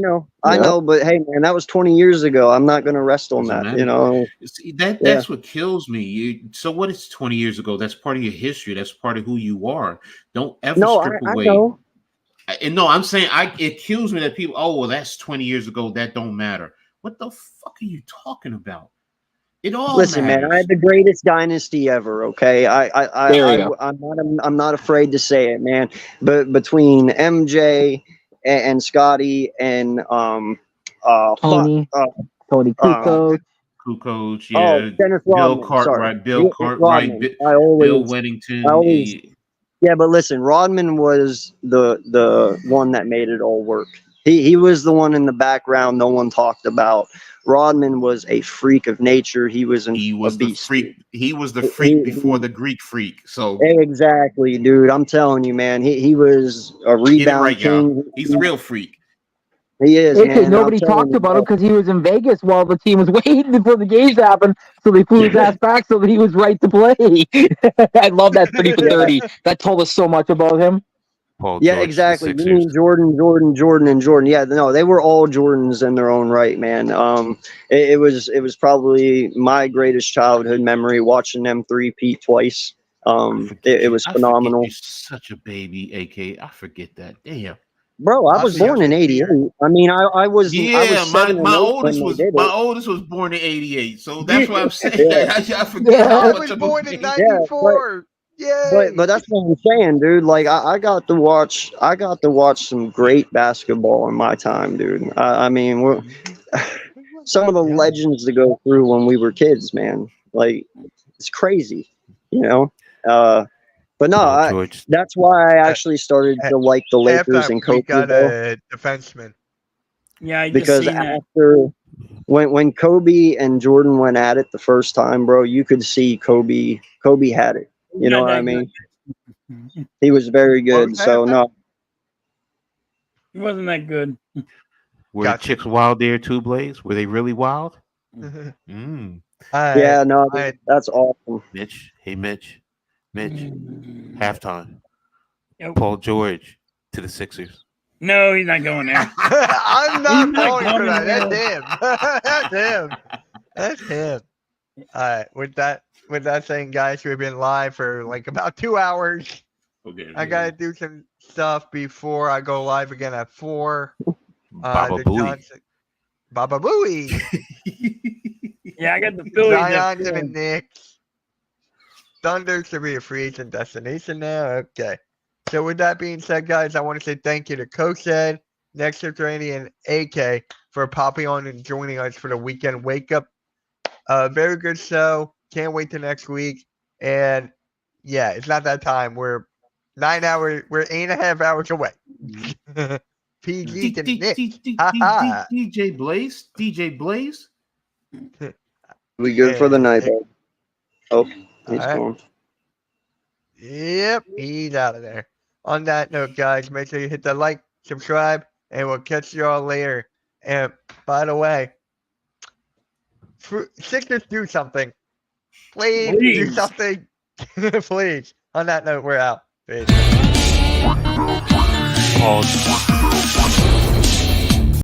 know, but hey, man, that was 20 years ago. I'm not gonna rest on Doesn't that, matter. See, Yeah. that's what kills me. So what is 20 years ago? That's part of your history. That's part of who you are. Don't ever No, strip I away. know. And no, I'm saying it kills me that people, oh, well, that's 20 years ago. That don't matter. What the fuck are you talking about? It all Listen, man, I matters. had the greatest dynasty ever. Okay, There you go. I'm not afraid to say it, man. But between MJ and Scotty and Tony uh, Kukoc. Kukoc, yeah. Dennis Bill Rodman. Sorry, Cartwright, Bill Cartwright, Rodman. Bill I Weddington. always. Yeah, but listen, Rodman was the one that made it all work. He was the one in the background no one talked about. Rodman was a freak of nature. He was a the beast. freak. He was the freak before the Greek freak. So exactly, dude. I'm telling you, man. He was a get it rebound right, y'all. king. He's the real freak. He is, AK, man. nobody talked about him because he was in Vegas while the team was waiting before the games happened. So they flew his ass back so that he was right to play. I love that 30 for 30. That told us so much about him. Paul Yeah, George, exactly. the You mean Sixers. Jordan, and Jordan. Yeah, no, they were all Jordans in their own right, man. It was probably my greatest childhood memory watching them three-peat twice. It was phenomenal. You're such a baby, AK. I forget that. Damn. Bro, I was born in '88. I mean, I was. Yeah, I was 7 my when oldest they was did my it. oldest was born in '88. So that's what I'm saying. Yeah. I forget how I much was of born a in baby. '94. Yay! But that's what I'm saying, dude. Like I got to watch some great basketball in my time, dude. I mean, some of the legends to go through when we were kids, man. Like it's crazy, But no, George. that's why I actually started to like the Lakers and we Kobe, got though, a defenseman. Yeah, I just because seen that. after when Kobe and Jordan went at it the first time, bro, you could see Kobe had it. You know what I mean? He was very good. So no. He wasn't that good. Were the chicks wild there too, Blaze? Were they really wild? Yeah, no, that's awesome. Mitch, hey Mitch, halftime. Yep. Paul George to the Sixers. No, he's not going there. I'm not He's not going for coming that. there. That's him. That's him. All right. With that saying, guys, we've been live for like about 2 hours. Okay. I gotta do some stuff before I go live again at 4. Baba Booey. Baba Booey. Yeah, I got the Phillies. Zion to the Knicks. Thunder to be a free agent destination now. Okay. So with that being said, guys, I want to say thank you to Coach Ed, Next to Randy, and AK for popping on and joining us for the weekend wake up. Very good show. Can't wait till next week. And yeah, it's not that time. We're 9 hours. We're 8.5 hours away. PG to Nick. DJ Blaze. DJ Blaze. We good for the night, bro. Oh, he's gone. Yep, he's out of there. On that note, guys, make sure you hit the like, subscribe, and we'll catch you all later. And by the way, Sixers, do something. Please do something. Please. On that note, we're out. Peace. Pause.